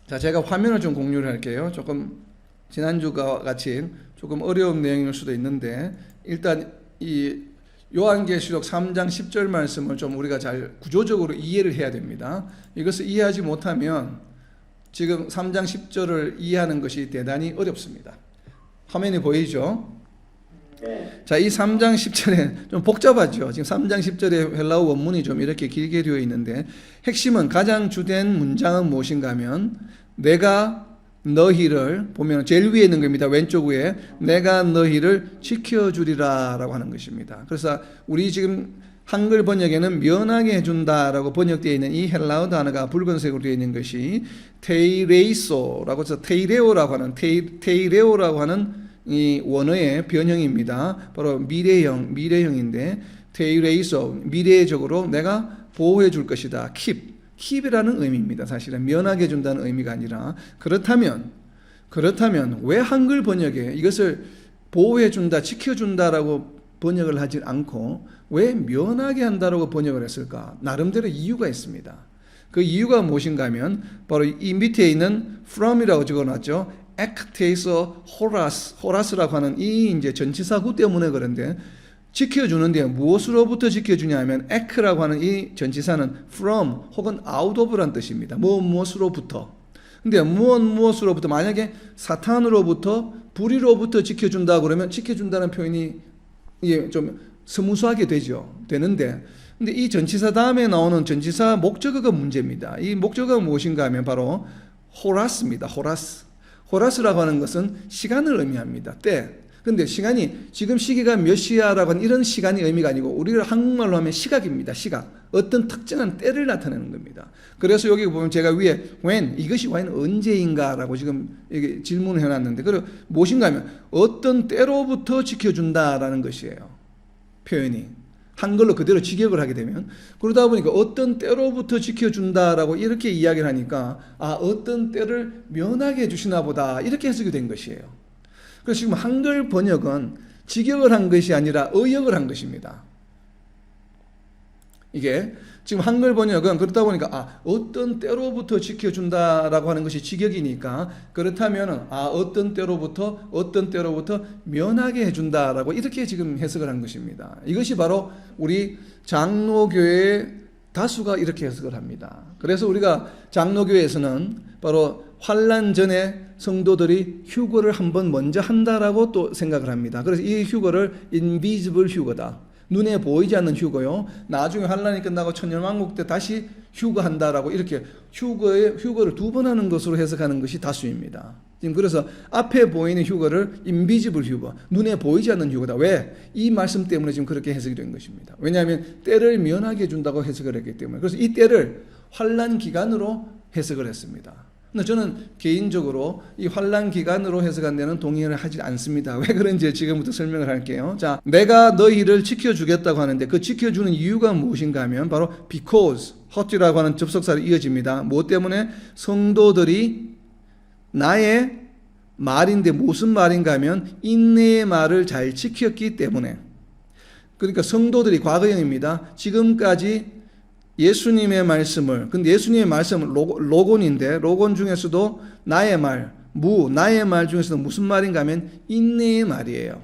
자, 제가 화면을 좀 공유를 할게요. 조금 지난주가 같이 조금 어려운 내용일 수도 있는데 일단 이 요한계시록 3장 10절 말씀을 좀 우리가 잘 구조적으로 이해를 해야 됩니다. 이것을 이해하지 못하면 지금 3장 10절을 이해하는 것이 대단히 어렵습니다. 화면이 보이죠? 네. 자, 이 3장 10절에 좀 복잡하죠. 지금 3장 10절에 헬라어 원문이 좀 이렇게 길게 되어 있는데 핵심은 가장 주된 문장은 무엇인가 하면 내가 너희를 보면 제일 위에 있는 겁니다. 왼쪽 위에 내가 너희를 지켜주리라 라고 하는 것입니다. 그래서 우리 지금 한글 번역에는 면하게 해준다라고 번역되어 있는 이 헬라어 단어가 붉은색으로 되어 있는 것이 테이레이소라고 해서 테이레오라고 하는 이 원어의 변형입니다. 바로 미래형인데 테이레이소 미래적으로 내가 보호해 줄 것이다. 킵이라는 의미입니다. 사실은 면하게 해준다는 의미가 아니라 그렇다면 왜 한글 번역에 이것을 보호해 준다, 지켜준다라고 번역을 하지 않고 왜 면하게 한다라고 번역을 했을까? 나름대로 이유가 있습니다. 그 이유가 무엇인가 하면 바로 이 밑에 있는 from이라고 적어놨죠. 액테이서 호라스라고 하는 이 이제 전치사구 때문에 그런데 지켜주는데 무엇으로부터 지켜주냐 하면 에크라고 하는 이 전치사는 from 혹은 out of란 뜻입니다. 무엇으로부터. 근데 무엇으로부터 만약에 사탄으로부터 불의로부터 지켜준다 그러면 지켜준다는 표현이 이게 좀 스무스하게 되는데 근데 이 전치사 다음에 나오는 전치사 목적어가 문제입니다. 이 목적어가 무엇인가 하면 바로 호라스입니다. 호라스라고 하는 것은 시간을 의미합니다. 때. 근데 시간이 지금 시기가 몇 시야라고 하는 이런 시간이 의미가 아니고 우리가 한국말로 하면 시각입니다. 시각. 어떤 특정한 때를 나타내는 겁니다. 그래서 여기 보면 제가 위에 when 이것이 과연 언제인가라고 지금 이게 질문을 해놨는데 그리고 무엇인가 하면 어떤 때로부터 지켜준다라는 것이에요. 표현이. 한글로 그대로 직역을 하게 되면 그러다 보니까 어떤 때로부터 지켜준다라고 이렇게 이야기를 하니까 어떤 때를 면하게 해주시나 보다 이렇게 해석이 된 것이에요. 그래서 지금 한글 번역은 직역을 한 것이 아니라 의역을 한 것입니다. 이게 지금 한글 번역은 그렇다 보니까 어떤 때로부터 지켜준다라고 하는 것이 직역이니까 그렇다면 어떤 때로부터 면하게 해준다라고 이렇게 지금 해석을 한 것입니다. 이것이 바로 우리 장로교회의 다수가 이렇게 해석을 합니다. 그래서 우리가 장로교회에서는 바로 환난 전에 성도들이 휴거를 한번 먼저 한다라고 또 생각을 합니다. 그래서 이 휴거를 invisible 휴거다. 눈에 보이지 않는 휴거요. 나중에 환난이 끝나고 천년왕국 때 다시 휴거한다라고 이렇게 휴거를 2번 하는 것으로 해석하는 것이 다수입니다. 지금 그래서 앞에 보이는 휴거를 invisible 휴거, 눈에 보이지 않는 휴거다. 왜? 이 말씀 때문에 지금 그렇게 해석이 된 것입니다. 왜냐하면 때를 면하게 해준다고 해석을 했기 때문에. 그래서 이 때를 환난 기간으로 해석을 했습니다. 근데 저는 개인적으로 이 환난 기간으로 해석한 데는 동의를 하지 않습니다. 왜 그런지 지금부터 설명을 할게요. 자, 내가 너희를 지켜주겠다고 하는데 그 지켜주는 이유가 무엇인가 하면 바로 because, hot이라고 하는 접속사로 이어집니다. 무엇 때문에? 성도들이 나의 말인데 무슨 말인가 하면 인내의 말을 잘 지켰기 때문에. 그러니까 성도들이 과거형입니다. 지금까지 예수님의 말씀을, 근데 예수님의 말씀은 로곤인데, 로곤 중에서도 나의 말 중에서도 무슨 말인가 하면 인내의 말이에요.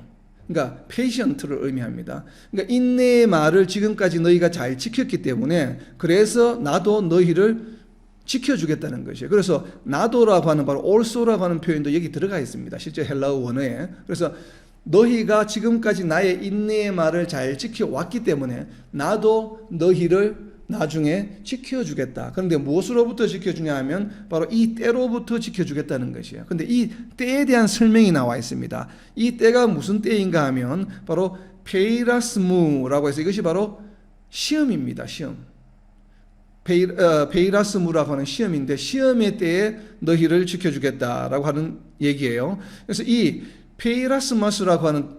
그러니까 patient를 의미합니다. 그러니까 인내의 말을 지금까지 너희가 잘 지켰기 때문에 그래서 나도 너희를 지켜주겠다는 것이에요. 그래서 나도라고 하는 바로 also라고 하는 표현도 여기 들어가 있습니다. 실제 헬라어 원어에. 그래서 너희가 지금까지 나의 인내의 말을 잘 지켜왔기 때문에 나도 너희를 나중에 지켜주겠다. 그런데 무엇으로부터 지켜주냐 하면 바로 이 때로부터 지켜주겠다는 것이에요. 그런데 이 때에 대한 설명이 나와 있습니다. 이 때가 무슨 때인가 하면 바로 페이라스무라고 해서 이것이 바로 시험입니다. 시험. 페이라스무라고 하는 시험인데 시험의 때에 너희를 지켜주겠다라고 하는 얘기예요. 그래서 이 페이라스마스라고 하는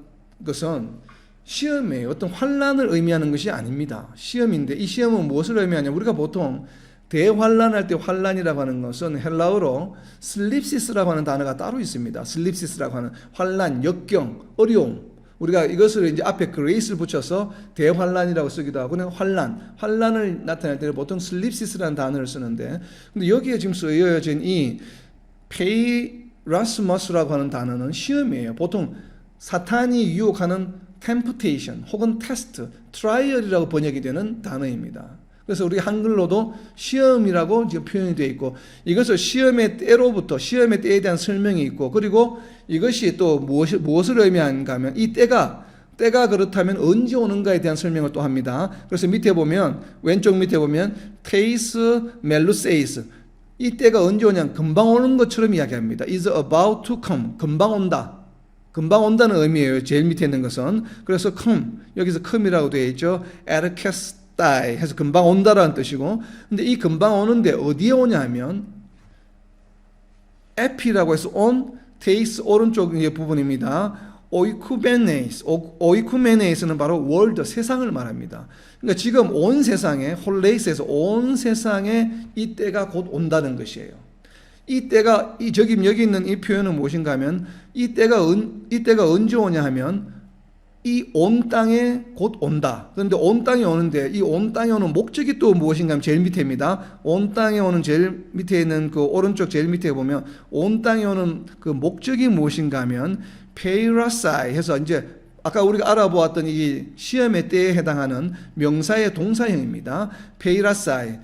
것은 시험이에요. 어떤 환난을 의미하는 것이 아닙니다. 시험인데 이 시험은 무엇을 의미하냐? 우리가 보통 대환난할 때 환난이라고 하는 것은 헬라어로 슬립시스라고 하는 단어가 따로 있습니다. 슬립시스라고 하는 환난, 역경, 어려움. 우리가 이것을 이제 앞에 그레이스를 붙여서 대환난이라고 쓰기도 하고 환난을 나타낼 때는 보통 슬립시스라는 단어를 쓰는데 근데 여기에 지금 쓰여진 이 페이라스머스라고 하는 단어는 시험이에요. 보통 사탄이 유혹하는 temptation 혹은 test, trial이라고 번역이 되는 단어입니다. 그래서 우리 한글로도 시험이라고 지금 표현이 되어 있고, 이것을 시험의 때로부터, 시험의 때에 대한 설명이 있고, 그리고 이것이 또 무엇을 의미하는가 하면 이 때가 그렇다면 언제 오는가에 대한 설명을 또 합니다. 그래서 밑에 보면, 왼쪽 밑에 보면 테이스 멜루세이스, 이 때가 언제 오냐, 금방 오는 것처럼 이야기합니다. is about to come, 금방 온다. 금방 온다는 의미예요. 제일 밑에 있는 것은. 그래서 come, 여기서 come이라고 되어 있죠. 에르케스타이 해서 금방 온다라는 뜻이고, 근데 이 금방 오는데 어디에 오냐 하면 에피라고 해서 on, 테이스 오른쪽 부분입니다. 오이쿠메네이스는 바로 월드, 세상을 말합니다. 그러니까 지금 온 세상에, 홀레이스에서 온 세상에 이 때가 곧 온다는 것이에요. 이 때가, 여기 있는 이 표현은 무엇인가 하면, 이 때가 언제 오냐 하면, 이 온 땅에 곧 온다. 그런데 온 땅에 오는데, 이 온 땅에 오는 목적이 또 무엇인가 하면 제일 밑에입니다. 온 땅에 오는 제일 밑에 있는 그 오른쪽 제일 밑에 보면, 온 땅에 오는 그 목적이 무엇인가 하면, 페이라사이 해서 이제 아까 우리가 알아보았던 이 시험의 때에 해당하는 명사의 동사형입니다. 페이라사이.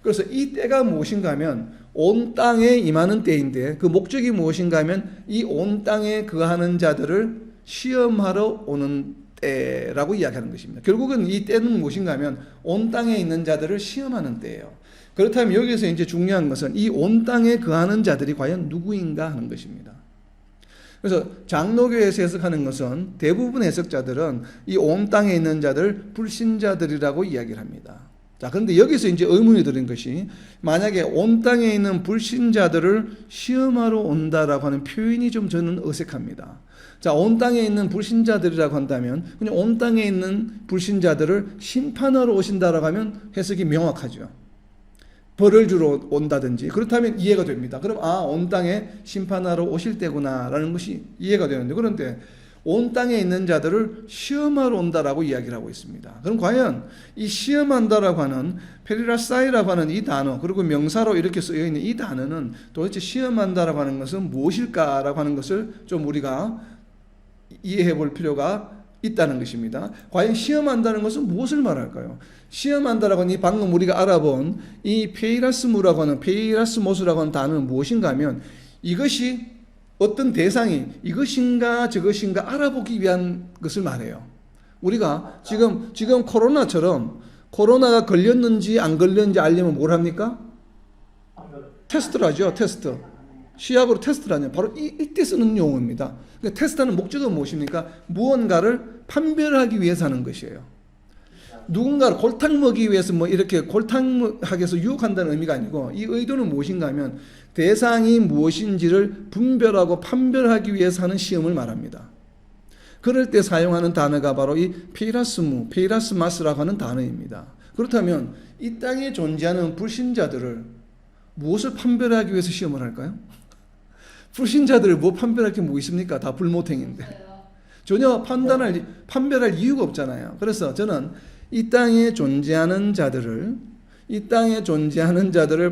그래서 이 때가 무엇인가 하면 온 땅에 임하는 때인데, 그 목적이 무엇인가 하면 이 온 땅에 거하는 자들을 시험하러 오는 때라고 이야기하는 것입니다. 결국은 이 때는 무엇인가 하면 온 땅에 있는 자들을 시험하는 때예요. 그렇다면 여기서 이제 중요한 것은 이 온 땅에 거하는 자들이 과연 누구인가 하는 것입니다. 그래서 장로교에서 해석하는 것은 대부분 해석자들은 이 온 땅에 있는 자들 불신자들이라고 이야기를 합니다. 자, 그런데 여기서 이제 의문이 드는 것이, 만약에 온 땅에 있는 불신자들을 시험하러 온다라고 하는 표현이 좀 저는 어색합니다. 자, 온 땅에 있는 불신자들이라고 한다면 그냥 온 땅에 있는 불신자들을 심판하러 오신다라고 하면 해석이 명확하죠. 벌을 주러 온다든지 그렇다면 이해가 됩니다. 그럼 온 땅에 심판하러 오실 때구나라는 것이 이해가 되는데, 그런데 온 땅에 있는 자들을 시험하러 온다라고 이야기를 하고 있습니다. 그럼 과연 이 시험한다라고 하는 페리라사이라고 하는 이 단어, 그리고 명사로 이렇게 쓰여 있는 이 단어는 도대체 시험한다라고 하는 것은 무엇일까라고 하는 것을 좀 우리가 이해해 볼 필요가 있다는 것입니다. 과연 시험한다는 것은 무엇을 말할까요? 시험한다라고 하는 이 방금 우리가 알아본 이 페이라스모스라고 하는 단어는 무엇인가 하면, 이것이 어떤 대상이 이것인가 저것인가 알아보기 위한 것을 말해요. 우리가 지금 코로나처럼 코로나가 걸렸는지 안 걸렸는지 알려면 뭘 합니까? 테스트를 하죠. 테스트. 시약으로 테스트를 하냐. 바로 이때 쓰는 용어입니다. 그러니까 테스트하는 목적은 무엇입니까? 무언가를 판별하기 위해서 하는 것이에요. 누군가를 골탕 먹이기 위해서 이렇게 골탕하게 해서 유혹한다는 의미가 아니고, 이 의도는 무엇인가 하면 대상이 무엇인지를 분별하고 판별하기 위해서 하는 시험을 말합니다. 그럴 때 사용하는 단어가 바로 이 페이라스마스라고 하는 단어입니다. 그렇다면 이 땅에 존재하는 불신자들을 무엇을 판별하기 위해서 시험을 할까요? 불신자들을 판별할 게 뭐 있습니까? 다 불모탱인데 전혀 판별할 이유가 없잖아요. 그래서 저는 이 땅에 존재하는 자들을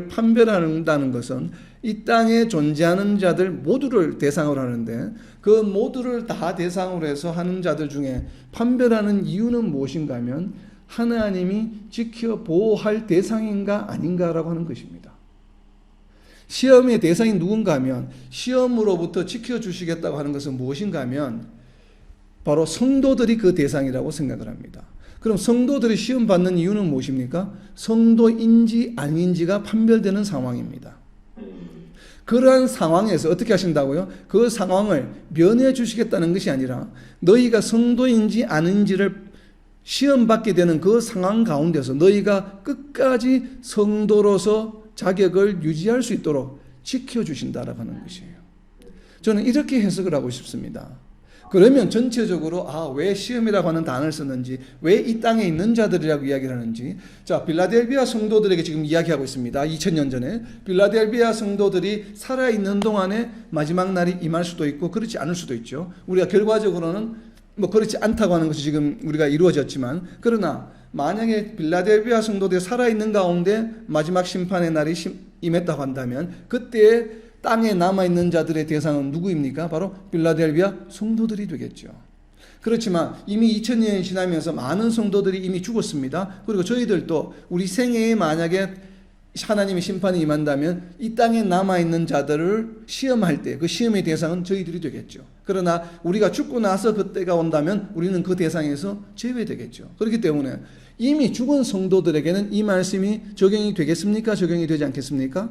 판별한다는 것은 이 땅에 존재하는 자들 모두를 대상으로 하는데, 그 모두를 다 대상으로 해서 하는 자들 중에 판별하는 이유는 무엇인가 하면 하나님이 지켜 보호할 대상인가 아닌가라고 하는 것입니다. 시험의 대상이 누군가 하면, 시험으로부터 지켜주시겠다고 하는 것은 무엇인가 하면 바로 성도들이 그 대상이라고 생각을 합니다. 그럼 성도들이 시험 받는 이유는 무엇입니까? 성도인지 아닌지가 판별되는 상황입니다. 그러한 상황에서 어떻게 하신다고요? 그 상황을 면해 주시겠다는 것이 아니라 너희가 성도인지 아닌지를 시험받게 되는 그 상황 가운데서 너희가 끝까지 성도로서 자격을 유지할 수 있도록 지켜주신다라고 하는 것이에요. 저는 이렇게 해석을 하고 싶습니다. 그러면 전체적으로 왜 시험이라고 하는 단어를 썼는지, 왜 이 땅에 있는 자들이라고 이야기를 하는지, 자, 빌라델비아 성도들에게 지금 이야기하고 있습니다. 2000년 전에 빌라델비아 성도들이 살아있는 동안에 마지막 날이 임할 수도 있고 그렇지 않을 수도 있죠. 우리가 결과적으로는 그렇지 않다고 하는 것이 지금 우리가 이루어졌지만, 그러나 만약에 빌라델비아 성도들이 살아있는 가운데 마지막 심판의 날이 임했다고 한다면 그때 땅에 남아있는 자들의 대상은 누구입니까? 바로 빌라델비아 성도들이 되겠죠. 그렇지만 이미 2000년이 지나면서 많은 성도들이 이미 죽었습니다. 그리고 저희들도 우리 생애에 만약에 하나님의 심판이 임한다면 이 땅에 남아있는 자들을 시험할 때 그 시험의 대상은 저희들이 되겠죠. 그러나 우리가 죽고 나서 그때가 온다면 우리는 그 대상에서 제외되겠죠. 그렇기 때문에 이미 죽은 성도들에게는 이 말씀이 적용이 되겠습니까? 적용이 되지 않겠습니까?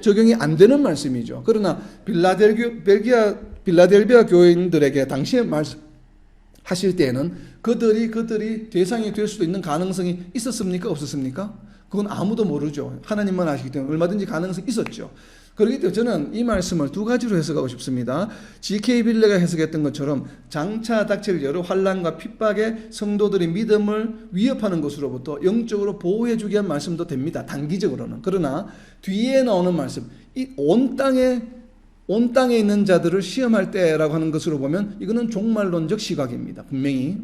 적용이 안 되는 말씀이죠. 그러나 빌라델비아 교인들에게 당시에 말씀하실 때에는 그들이 대상이 될 수도 있는 가능성이 있었습니까? 없었습니까? 그건 아무도 모르죠. 하나님만 아시기 때문에 얼마든지 가능성이 있었죠. 그렇기 때문에 저는 이 말씀을 두 가지로 해석하고 싶습니다. G.K. 빌레가 해석했던 것처럼 장차 닥칠 여러 환난과 핍박에 성도들의 믿음을 위협하는 것으로부터 영적으로 보호해주기 위한 말씀도 됩니다. 단기적으로는. 그러나 뒤에 나오는 말씀, 이 온 땅에 있는 자들을 시험할 때라고 하는 것으로 보면 이거는 종말론적 시각입니다. 분명히.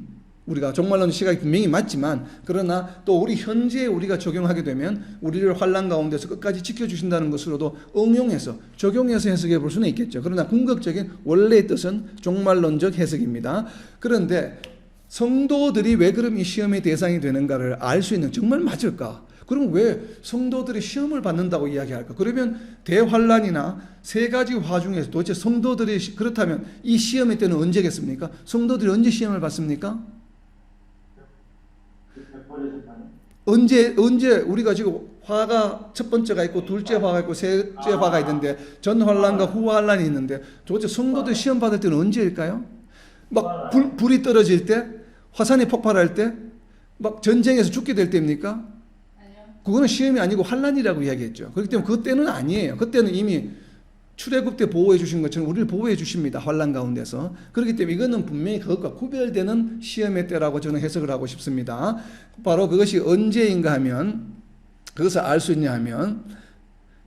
우리가 종말론 시각이 분명히 맞지만 그러나 또 우리 현재에 우리가 적용하게 되면 우리를 환난 가운데서 끝까지 지켜주신다는 것으로도 응용해서 적용해서 해석해 볼 수는 있겠죠. 그러나 궁극적인 원래의 뜻은 종말론적 해석입니다. 그런데 성도들이 왜 그럼 이 시험의 대상이 되는가를 알 수 있는 정말 맞을까? 그럼 왜 성도들이 시험을 받는다고 이야기할까? 그러면 대환란이나 세 가지 화 중에서 도대체 성도들이 그렇다면 이 시험의 때는 언제겠습니까? 성도들이 언제 시험을 받습니까? 언제 우리가 지금 화가 첫 번째가 있고 둘째 화가 있고 셋째 화가 있는데 전 환란과 후 환란이 있는데 도대체 성도들 시험 받을 때는 언제일까요? 막 불이 떨어질 때, 화산이 폭발할 때, 막 전쟁에서 죽게 될 때입니까? 그거는 시험이 아니고 환란이라고 이야기했죠. 그렇기 때문에 그때는 아니에요. 그때는 이미 출애굽 때 보호해 주신 것처럼 우리를 보호해 주십니다. 환란 가운데서. 그렇기 때문에 이거는 분명히 그것과 구별되는 시험의 때라고 저는 해석을 하고 싶습니다. 바로 그것이 언제인가 하면 그것을 알 수 있냐 하면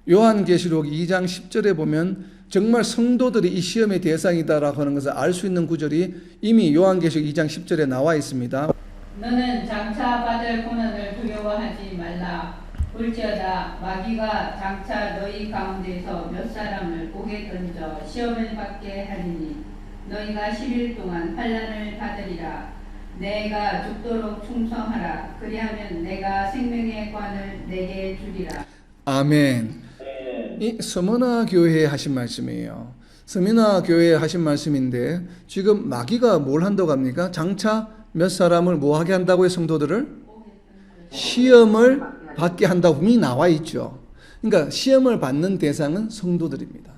요한계시록 2장 10절에 보면 정말 성도들이 이 시험의 대상이다라고 하는 것을 알 수 있는 구절이 이미 요한계시록 2장 10절에 나와 있습니다. 너는 장차 받을 고난을 두려워하지 말라. 볼지어다 마귀가 장차 너희 가운데서 몇 사람을 옥에 던져 시험을 받게 하리니 너희가 10일 동안 환난을 받으리라. 내가 죽도록 충성하라. 그리하면 내가 생명의 관을 내게 주리라. 아멘. 이 서머나 교회에 하신 말씀이에요. 서머나 교회에 하신 말씀인데 지금 마귀가 뭘 한다고 합니까? 장차 몇 사람을 뭐 하게 한다고요? 성도들을? 시험을 받게 한다고 분명히 나와 있죠. 그러니까 시험을 받는 대상은 성도들입니다.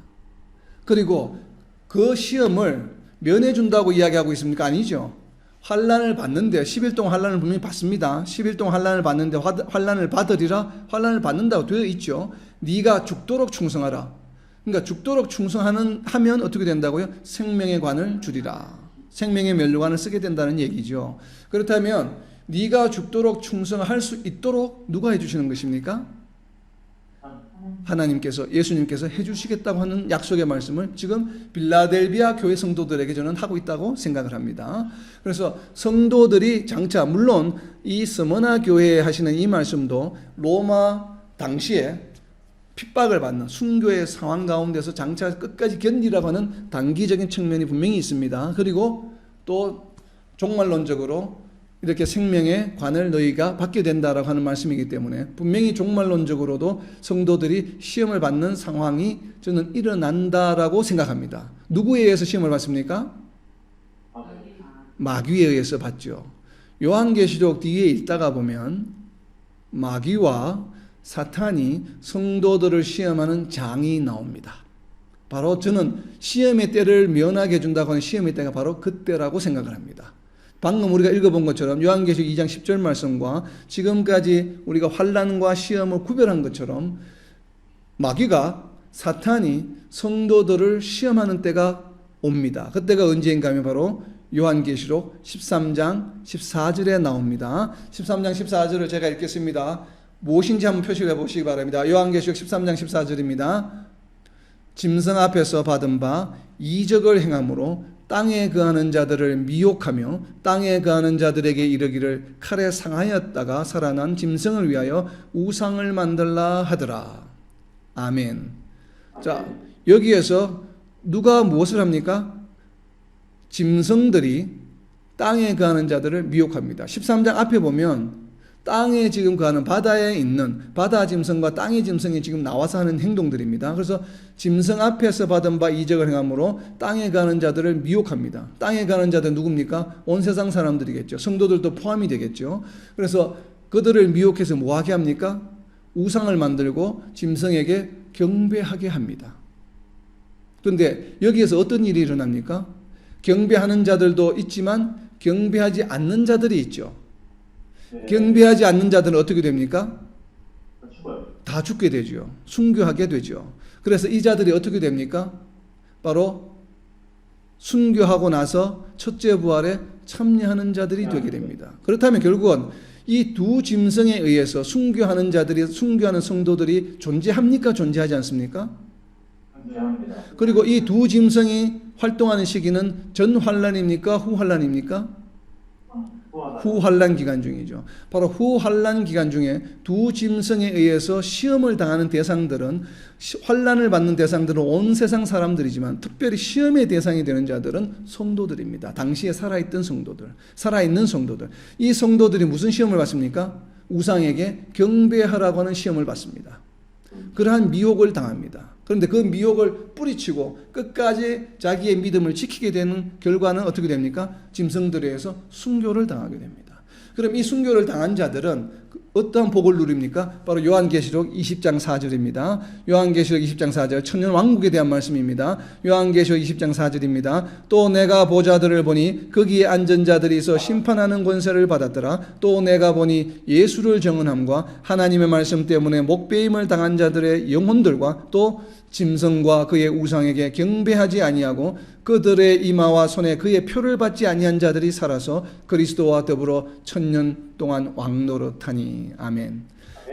그리고 그 시험을 면해준다고 이야기하고 있습니까? 아니죠. 환란을 받는데 10일 동안 환란을 분명히 받습니다. 10일 동안 환란을 받는데 환란을 받으리라 환란을 받는다고 되어 있죠. 네가 죽도록 충성하라. 그러니까 죽도록 충성하면 어떻게 된다고요? 생명의 관을 주리라. 생명의 면류관을 쓰게 된다는 얘기죠. 그렇다면 네가 죽도록 충성할 수 있도록 누가 해주시는 것입니까? 하나님께서 예수님께서 해주시겠다고 하는 약속의 말씀을 지금 빌라델비아 교회 성도들에게 저는 하고 있다고 생각을 합니다. 그래서 성도들이 장차 물론 이 스머나 교회에 하시는 이 말씀도 로마 당시에 핍박을 받는 순교의 상황 가운데서 장차 끝까지 견디라고 하는 단기적인 측면이 분명히 있습니다. 그리고 또 종말론적으로 이렇게 생명의 관을 너희가 받게 된다라고 하는 말씀이기 때문에 분명히 종말론적으로도 성도들이 시험을 받는 상황이 저는 일어난다라고 생각합니다. 누구에 의해서 시험을 받습니까? 마귀에 의해서 받죠. 요한계시록 뒤에 읽다가 보면 마귀와 사탄이 성도들을 시험하는 장이 나옵니다. 바로 저는 시험의 때를 면하게 해준다고 하는 시험의 때가 바로 그때라고 생각을 합니다. 방금 우리가 읽어본 것처럼 요한계시록 2장 10절 말씀과 지금까지 우리가 환난과 시험을 구별한 것처럼 마귀가 사탄이 성도들을 시험하는 때가 옵니다. 그때가 언제인가 하면 바로 요한계시록 13장 14절에 나옵니다. 13장 14절을 제가 읽겠습니다. 무엇인지 한번 표시해 보시기 바랍니다. 요한계시록 13장 14절입니다. 짐승 앞에서 받은 바 이적을 행함으로 땅에 거하는 자들을 미혹하며 땅에 거하는 자들에게 이르기를 칼에 상하였다가 살아난 짐승을 위하여 우상을 만들라 하더라. 아멘. 자, 여기에서 누가 무엇을 합니까? 짐승들이 땅에 거하는 자들을 미혹합니다. 13장 앞에 보면 땅에 지금 거하는 바다에 있는 바다 짐승과 땅의 짐승이 지금 나와서 하는 행동들입니다. 그래서 짐승 앞에서 받은 바 이적을 행함으로 땅에 거하는 자들을 미혹합니다. 땅에 거하는 자들 누굽니까? 온 세상 사람들이겠죠. 성도들도 포함이 되겠죠. 그래서 그들을 미혹해서 뭐하게 합니까? 우상을 만들고 짐승에게 경배하게 합니다. 그런데 여기에서 어떤 일이 일어납니까? 경배하는 자들도 있지만 경배하지 않는 자들이 있죠. 경배하지 않는 자들은 어떻게 됩니까? 다 죽게 되죠. 순교하게 되죠. 그래서 이 자들이 어떻게 됩니까? 바로 순교하고 나서 첫째 부활에 참여하는 자들이 되게 됩니다. 그렇다면 결국은 이 두 짐승에 의해서 순교하는 자들이, 순교하는 성도들이 존재합니까? 존재하지 않습니까? 그리고 이 두 짐승이 활동하는 시기는 전 환란입니까? 후 환란입니까? 후 환란 기간 중이죠. 바로 후 환란 기간 중에 두 짐승에 의해서 시험을 당하는 대상들은, 환란을 받는 대상들은 온 세상 사람들이지만 특별히 시험의 대상이 되는 자들은 성도들입니다. 당시에 살아있던 성도들, 살아있는 성도들. 이 성도들이 무슨 시험을 받습니까? 우상에게 경배하라고 하는 시험을 받습니다. 그러한 미혹을 당합니다. 그런데 그 미혹을 뿌리치고 끝까지 자기의 믿음을 지키게 되는 결과는 어떻게 됩니까? 짐승들에 의해서 순교를 당하게 됩니다. 그럼 이 순교를 당한 자들은 어떠한 복을 누립니까? 바로 요한계시록 20장 4절입니다. 요한계시록 20장 4절, 천년 왕국에 대한 말씀입니다. 요한계시록 20장 4절입니다. 또 내가 보자들을 보니 거기에 앉은 자들이 있어 심판하는 권세를 받았더라. 또 내가 보니 예수를 정언함과 하나님의 말씀 때문에 목배임을 당한 자들의 영혼들과 또 짐승과 그의 우상에게 경배하지 아니하고 그들의 이마와 손에 그의 표를 받지 아니한 자들이 살아서 그리스도와 더불어 천년 동안 왕노릇하니. 아멘.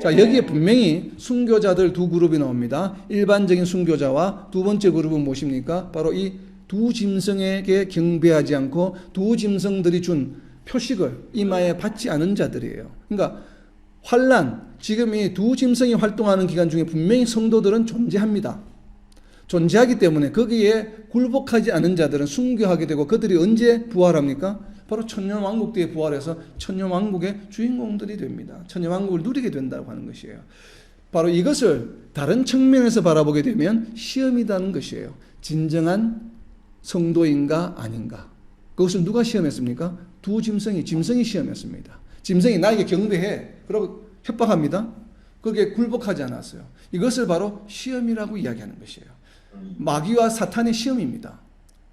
자, 여기에 분명히 순교자들 두 그룹이 나옵니다. 일반적인 순교자와 두 번째 그룹은 무엇입니까? 바로 이 두 짐승에게 경배하지 않고 두 짐승들이 준 표식을 이마에 받지 않은 자들이에요. 그러니까 환란, 지금 이 두 짐승이 활동하는 기간 중에 분명히 성도들은 존재합니다. 존재하기 때문에 거기에 굴복하지 않은 자들은 순교하게 되고 그들이 언제 부활합니까? 바로 천년왕국 때에 부활해서 천년왕국의 주인공들이 됩니다. 천년왕국을 누리게 된다고 하는 것이에요. 바로 이것을 다른 측면에서 바라보게 되면 시험이라는 것이에요. 진정한 성도인가 아닌가. 그것을 누가 시험했습니까? 두 짐승이 시험했습니다. 짐승이 나에게 경배해. 그러고 협박합니다. 거기에 굴복하지 않았어요. 이것을 바로 시험이라고 이야기하는 것이에요. 마귀와 사탄의 시험입니다.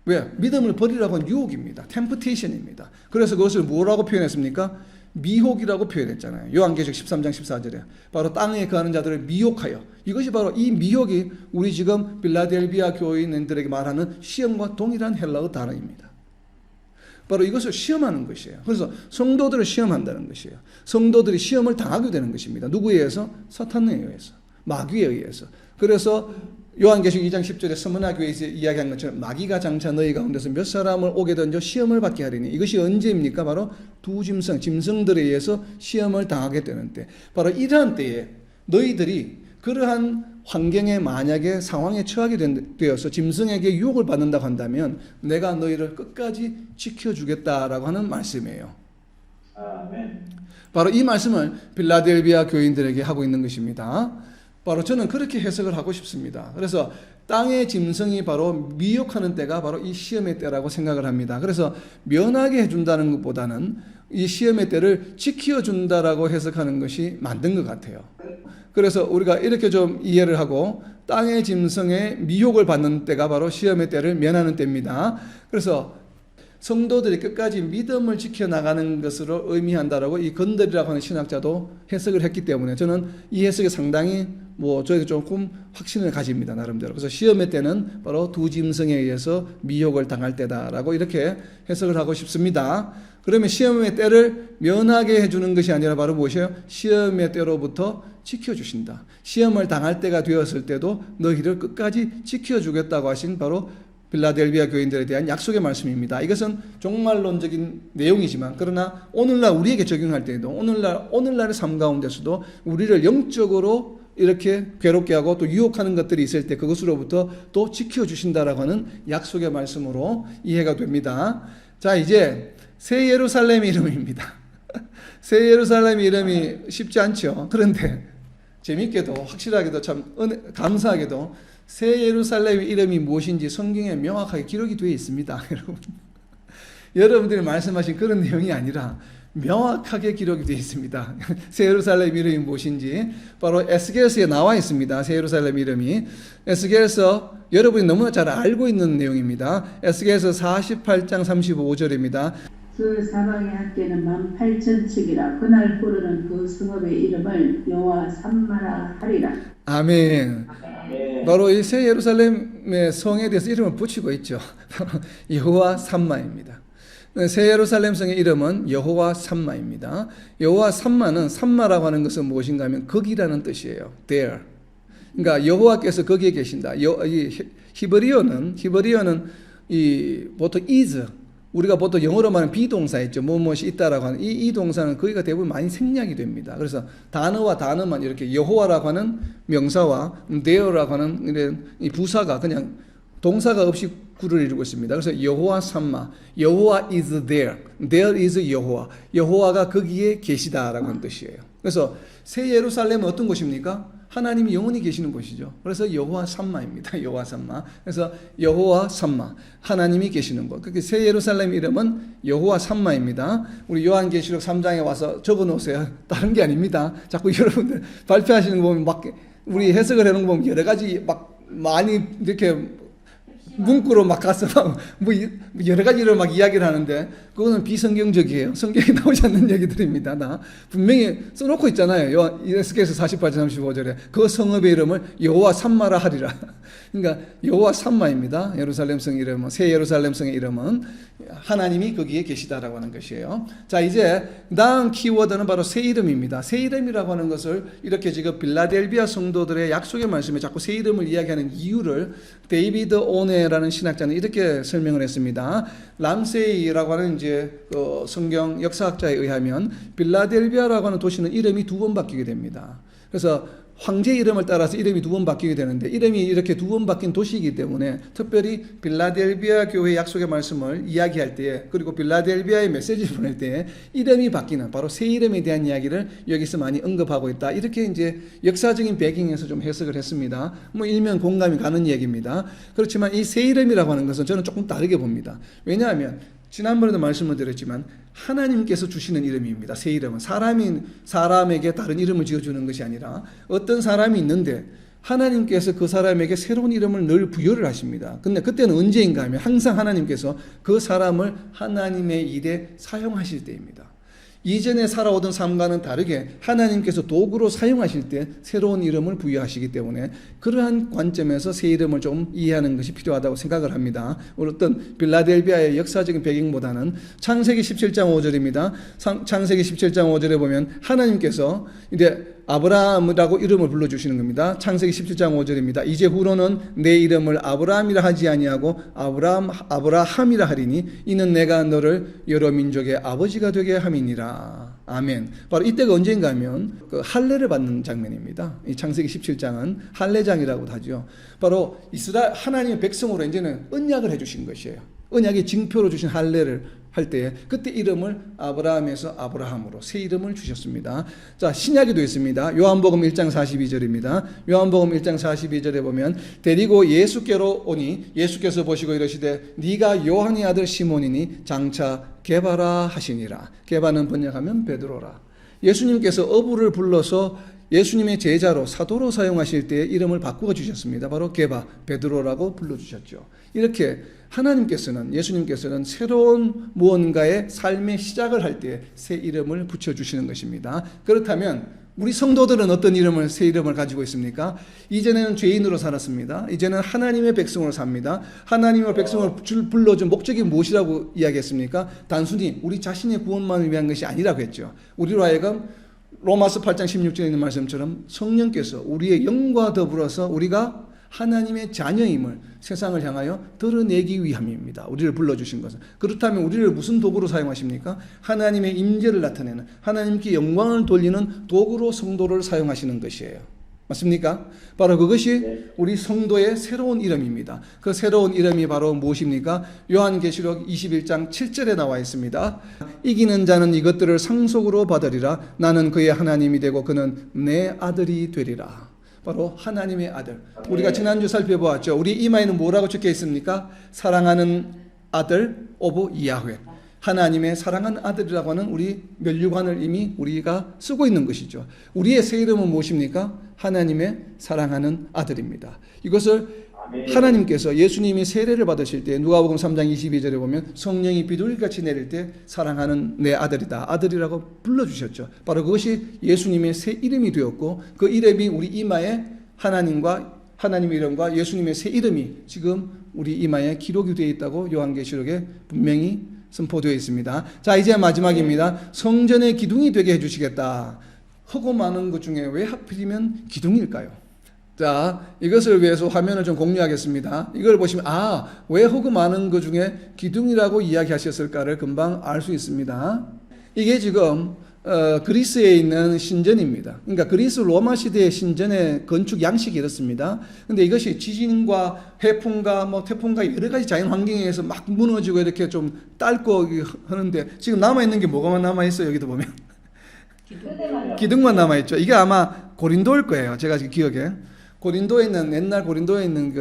왜? 믿음을 버리라고 하는 유혹입니다. 템프테이션입니다. 그래서 그것을 뭐라고 표현했습니까? 미혹이라고 표현했잖아요. 요한계시록 13장 14절에 바로 땅에 거하는 자들을 미혹하여. 이것이 바로 이 미혹이 우리 지금 빌라델비아 교인들에게 말하는 시험과 동일한 헬라어 단어입니다. 바로 이것을 시험하는 것이에요. 그래서 성도들을 시험한다는 것이에요. 성도들이 시험을 당하게 되는 것입니다. 누구에 의해서? 사탄에 의해서, 마귀에 의해서. 그래서 요한계시록 2장 10절에 스무나 교회에서 이야기한 것처럼 마귀가 장차 너희 가운데서 몇 사람을 오게 던져 시험을 받게 하리니. 이것이 언제입니까? 바로 두 짐승들에 의해서 시험을 당하게 되는 때. 바로 이러한 때에 너희들이 그러한 환경에 만약에 상황에 처하게 되어서 짐승에게 유혹을 받는다고 한다면 내가 너희를 끝까지 지켜주겠다라고 하는 말씀이에요. 아멘. 바로 이 말씀을 빌라델비아 교인들에게 하고 있는 것입니다. 바로 저는 그렇게 해석을 하고 싶습니다. 그래서 땅의 짐승이 바로 미혹하는 때가 바로 이 시험의 때라고 생각을 합니다. 그래서 면하게 해준다는 것보다는 이 시험의 때를 지켜준다라고 해석하는 것이 맞는 것 같아요. 그래서 우리가 이렇게 좀 이해를 하고 땅의 짐승의 미혹을 받는 때가 바로 시험의 때를 면하는 때입니다. 그래서 성도들이 끝까지 믿음을 지켜나가는 것으로 의미한다라고 이 건들이라고 하는 신학자도 해석을 했기 때문에 저는 이 해석에 상당히 저에게 조금 확신을 가집니다. 나름대로. 그래서 시험의 때는 바로 두 짐승에 의해서 미혹을 당할 때다라고 이렇게 해석을 하고 싶습니다. 그러면 시험의 때를 면하게 해주는 것이 아니라 바로 무엇이에요? 시험의 때로부터 지켜주신다. 시험을 당할 때가 되었을 때도 너희를 끝까지 지켜주겠다고 하신 바로 빌라델비아 교인들에 대한 약속의 말씀입니다. 이것은 종말론적인 내용이지만 그러나 오늘날 우리에게 적용할 때에도 오늘날의 삶 가운데서도 우리를 영적으로 이렇게 괴롭게 하고 또 유혹하는 것들이 있을 때 그것으로부터 또 지켜주신다라고 하는 약속의 말씀으로 이해가 됩니다. 자, 이제 새 예루살렘 이름입니다. 새 예루살렘 이름이 쉽지 않죠. 그런데 재밌게도 확실하게도 참 감사하게도 새 예루살렘 이름이 무엇인지 성경에 명확하게 기록이 되어 있습니다. 여러분, 여러분들이 말씀하신 그런 내용이 아니라 명확하게 기록이 되어 있습니다. 새 예루살렘 이름이 무엇인지 바로 에스겔서에 나와 있습니다. 새 예루살렘 이름이 에스겔서 여러분이 너무나 잘 알고 있는 내용입니다. 에스겔서 48장 35절입니다. 그 사방의 학계는 18,000척이라 그날 부르는 그 성읍의 이름을 여호와 삼마라 하리라. 아멘. 네. 바로 이 새 예루살렘의 성에 대해서 이름을 붙이고 있죠. 여호와 삼마입니다. 새 예루살렘 성의 이름은 여호와 삼마입니다. 여호와 삼마는 삼마라고 하는 것은 무엇인가 하면 거기라는 뜻이에요. There. 그러니까 여호와께서 거기에 계신다. 이 히브리어는 이 보통 is, 우리가 보통 영어로 말하는 비동사 있죠. 무엇이 있다라고 하는 이 동사는 거기가 대부분 많이 생략이 됩니다. 그래서 단어와 단어만 이렇게 여호와라고 하는 명사와 there라고 하는 이런 이 부사가 그냥 동사가 없이 구를 이루고 있습니다. 그래서 여호와 삼마, 여호와 is there, there is 여호와, 여호와가 거기에 계시다라고 하는 뜻이에요. 그래서 새 예루살렘은 어떤 곳입니까? 하나님이 영원히 계시는 곳이죠. 그래서 여호와 삼마입니다. 여호와 삼마. 그래서 여호와 삼마, 하나님이 계시는 곳. 그렇게 새 예루살렘 이름은 여호와 삼마입니다. 우리 요한계시록 3장에 와서 적어 놓으세요. 다른 게 아닙니다. 자꾸 여러분들 발표하시는 거 보면 막 우리 해석을 해놓은 거 보면 여러 가지 막 많이 이렇게 문구로 막 가서 뭐 여러 가지로 막 이야기를 하는데 그거는 비성경적이에요. 성경에 나오지 않는 얘기들입니다. 나 분명히 써놓고 있잖아요. 에스겔서 48장 35절에 그 성읍의 이름을 여호와 삼마라 하리라. 그러니까 여호와 삼마입니다. 예루살렘 성 이름은, 새 예루살렘 성의 이름은 하나님이 거기에 계시다라고 하는 것이에요. 자, 이제 다음 키워드는 바로 새 이름입니다. 새 이름이라고 하는 것을 이렇게 지금 빌라델비아 성도들의 약속의 말씀에 자꾸 새 이름을 이야기하는 이유를 데이비드 오네라는 신학자는 이렇게 설명을 했습니다. 람세이라고 하는 이제 그 성경 역사학자에 의하면 빌라델비아라고 하는 도시는 이름이 2번 바뀌게 됩니다. 그래서 황제 이름을 따라서 이름이 2번 바뀌게 되는데 이름이 이렇게 2번 바뀐 도시이기 때문에 특별히 빌라델비아 교회 약속의 말씀을 이야기할 때에 그리고 빌라델비아의 메시지를 보낼 때에 이름이 바뀌는 바로 새 이름에 대한 이야기를 여기서 많이 언급하고 있다. 이렇게 이제 역사적인 배경에서 좀 해석을 했습니다. 뭐 일면 공감이 가는 얘기입니다. 그렇지만 이 새 이름이라고 하는 것은 저는 조금 다르게 봅니다. 왜냐하면 지난번에도 말씀을 드렸지만 하나님께서 주시는 이름입니다. 새 이름은 사람에게 다른 이름을 지어주는 것이 아니라 어떤 사람이 있는데 하나님께서 그 사람에게 새로운 이름을 늘 부여를 하십니다. 근데 그때는 언제인가 하면 항상 하나님께서 그 사람을 하나님의 일에 사용하실 때입니다. 이전에 살아오던 삶과는 다르게 하나님께서 도구로 사용하실 때 새로운 이름을 부여하시기 때문에 그러한 관점에서 새 이름을 좀 이해하는 것이 필요하다고 생각을 합니다. 어떤 빌라델비아의 역사적인 배경보다는 창세기 17장 5절입니다. 창세기 17장 5절에 보면 하나님께서 이제 아브라함이라고 이름을 불러주시는 겁니다. 창세기 17장 5절입니다. 이제 후로는 내 이름을 아브라함이라 하지 아니하고 아브라함이라 하리니 이는 내가 너를 여러 민족의 아버지가 되게 함이니라. 아멘. 바로 이때가 언제인가 하면 그 할례를 받는 장면입니다. 이 창세기 17장은 할례장이라고 하죠. 바로 이스라엘 하나님의 백성으로 이제는 언약을 해주신 것이에요. 언약의 징표로 주신 할례를 할 때에 그때 이름을 아브라함에서 아브라함으로 새 이름을 주셨습니다. 자, 신약에도 있습니다. 요한복음 1장 42절입니다. 요한복음 1장 42절에 보면 데리고 예수께로 오니 예수께서 보시고 이르시되 네가 요한의 아들 시몬이니 장차 게바라 하시니라. 게바는 번역하면 베드로라. 예수님께서 어부를 불러서 예수님의 제자로 사도로 사용하실 때 이름을 바꾸어 주셨습니다. 바로 게바, 베드로라고 불러주셨죠. 이렇게 하나님께서는 예수님께서는 새로운 무언가의 삶의 시작을 할 때 새 이름을 붙여주시는 것입니다. 그렇다면 우리 성도들은 어떤 이름을 새 이름을 가지고 있습니까? 이전에는 죄인으로 살았습니다. 이제는 하나님의 백성으로 삽니다. 하나님의 백성을 불러준 목적이 무엇이라고 이야기했습니까? 단순히 우리 자신의 구원만을 위한 것이 아니라고 했죠. 우리로 하여금 로마서 8장 16절에 있는 말씀처럼 성령께서 우리의 영과 더불어서 우리가 하나님의 자녀임을 세상을 향하여 드러내기 위함입니다. 우리를 불러주신 것은. 그렇다면 우리를 무슨 도구로 사용하십니까? 하나님의 임재를 나타내는 하나님께 영광을 돌리는 도구로 성도를 사용하시는 것이에요. 맞습니까? 바로 그것이 네. 우리 성도의 새로운 이름입니다. 그 새로운 이름이 바로 무엇입니까? 요한계시록 21장 7절에 나와 있습니다. 이기는 자는 이것들을 상속으로 받으리라. 나는 그의 하나님이 되고 그는 내 아들이 되리라. 바로 하나님의 아들. 우리가 지난주 살펴보았죠. 우리 이마에는 뭐라고 적혀 있습니까? 사랑하는 아들 오브 야훼. 하나님의 사랑하는 아들이라고 하는 우리 면류관을 이미 우리가 쓰고 있는 것이죠. 우리의 새 이름은 무엇입니까? 하나님의 사랑하는 아들입니다. 이것을 하나님께서 예수님이 세례를 받으실 때 누가복음 3장 22절에 보면 성령이 비둘기같이 내릴 때 사랑하는 내 아들이다. 아들이라고 불러주셨죠. 바로 그것이 예수님의 새 이름이 되었고 그 이름이 우리 이마에 하나님의 이름과 예수님의 새 이름이 지금 우리 이마에 기록이 되어 있다고 요한계시록에 분명히 선포되어 있습니다. 자, 이제 마지막입니다. 성전의 기둥이 되게 해주시겠다. 하고 많은 것 중에 왜 하필이면 기둥일까요? 자, 이것을 위해서 화면을 좀 공유하겠습니다. 이걸 보시면 왜 허구 많은 것 중에 기둥이라고 이야기하셨을까를 금방 알 수 있습니다. 이게 지금 그리스에 있는 신전입니다. 그러니까 그리스 로마 시대의 신전의 건축 양식이 이렇습니다. 근데 이것이 지진과 해풍과 태풍과 여러 가지 자연 환경에 의해서 막 무너지고 이렇게 좀 딸고 하는데 지금 남아있는 게 뭐가 남아있어요? 여기도 보면 기둥만 남아있죠. 이게 아마 고린도일 거예요. 제가 지금 기억에. 고린도에 있는 옛날 고린도에 있는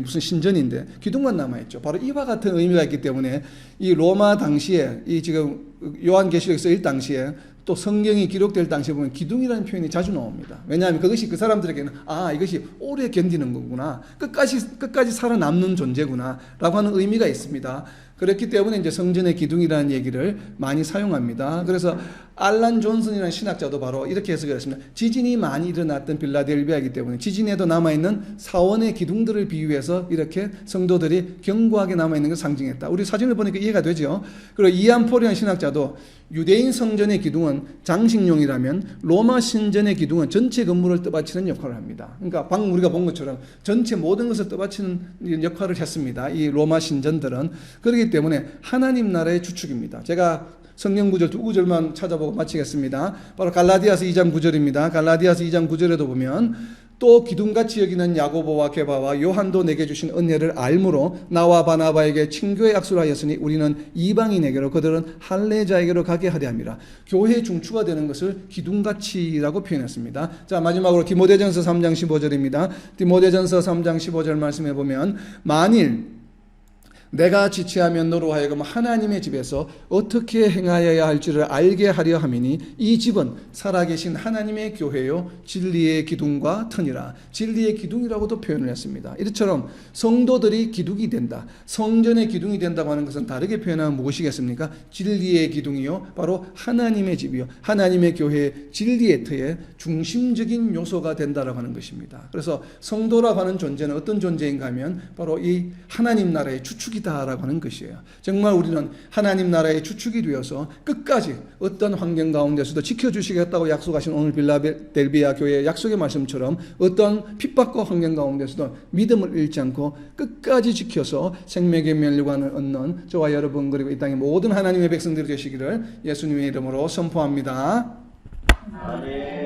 무슨 신전인데 기둥만 남아있죠. 바로 이와 같은 의미가 있기 때문에 이 로마 당시에 이 지금 요한계시록에 쓰일 당시에 또 성경이 기록될 당시에 보면 기둥이라는 표현이 자주 나옵니다. 왜냐하면 그것이 그 사람들에게는 이것이 오래 견디는 거구나, 끝까지 살아남는 존재구나 라고 하는 의미가 있습니다. 그렇기 때문에 이제 성전의 기둥이라는 얘기를 많이 사용합니다. 그래서 알란 존슨이라는 신학자도 바로 이렇게 해석을 했습니다. 지진이 많이 일어났던 빌라델비아이기 때문에 지진에도 남아있는 사원의 기둥들을 비유해서 이렇게 성도들이 견고하게 남아있는 것을 상징했다. 우리 사진을 보니까 이해가 되죠. 그리고 이안 포리안 신학자도 유대인 성전의 기둥은 장식용이라면 로마 신전의 기둥은 전체 건물을 떠받치는 역할을 합니다. 그러니까 방금 우리가 본 것처럼 전체 모든 것을 떠받치는 역할을 했습니다. 이 로마 신전들은. 그렇기 때문에 하나님 나라의 주축입니다. 제가 성경 구절 두 구절만 찾아보고 마치겠습니다. 바로 갈라디아서 2장 9절입니다. 갈라디아서 2장 9절에도 보면 또 기둥같이 여기는 야고보와 게바와 요한도 내게 주신 은혜를 알므로 나와 바나바에게 친교의 약속을 하였으니 우리는 이방인에게로 그들은 할례자에게로 가게 하려 함이라. 교회의 중추가 되는 것을 기둥같이라고 표현했습니다. 자, 마지막으로 디모데전서 3장 15절입니다. 디모데전서 3장 15절 말씀해 보면 만일 내가 지체하면 너로 하여금 하나님의 집에서 어떻게 행하여야 할지를 알게 하려 함이니 이 집은 살아계신 하나님의 교회요 진리의 기둥과 터니라. 진리의 기둥이라고도 표현을 했습니다. 이처럼 성도들이 기둥이 된다, 성전의 기둥이 된다고 하는 것은 다르게 표현하면 무엇이겠습니까? 진리의 기둥이요 바로 하나님의 집이요 하나님의 교회의 진리의 터의 중심적인 요소가 된다라고 하는 것입니다. 그래서 성도라고 하는 존재는 어떤 존재인가 하면 바로 이 하나님 나라의 주축이다 라고 하는 것이에요. 정말 우리는 하나님 나라의 주축이 되어서 끝까지 어떤 환경 가운데서도 지켜주시겠다고 약속하신 오늘 빌라델비아 교회의 약속의 말씀처럼 어떤 핍박과 환경 가운데서도 믿음을 잃지 않고 끝까지 지켜서 생명의 면류관을 얻는 저와 여러분 그리고 이 땅의 모든 하나님의 백성들이 되시기를 예수님의 이름으로 선포합니다. 아멘.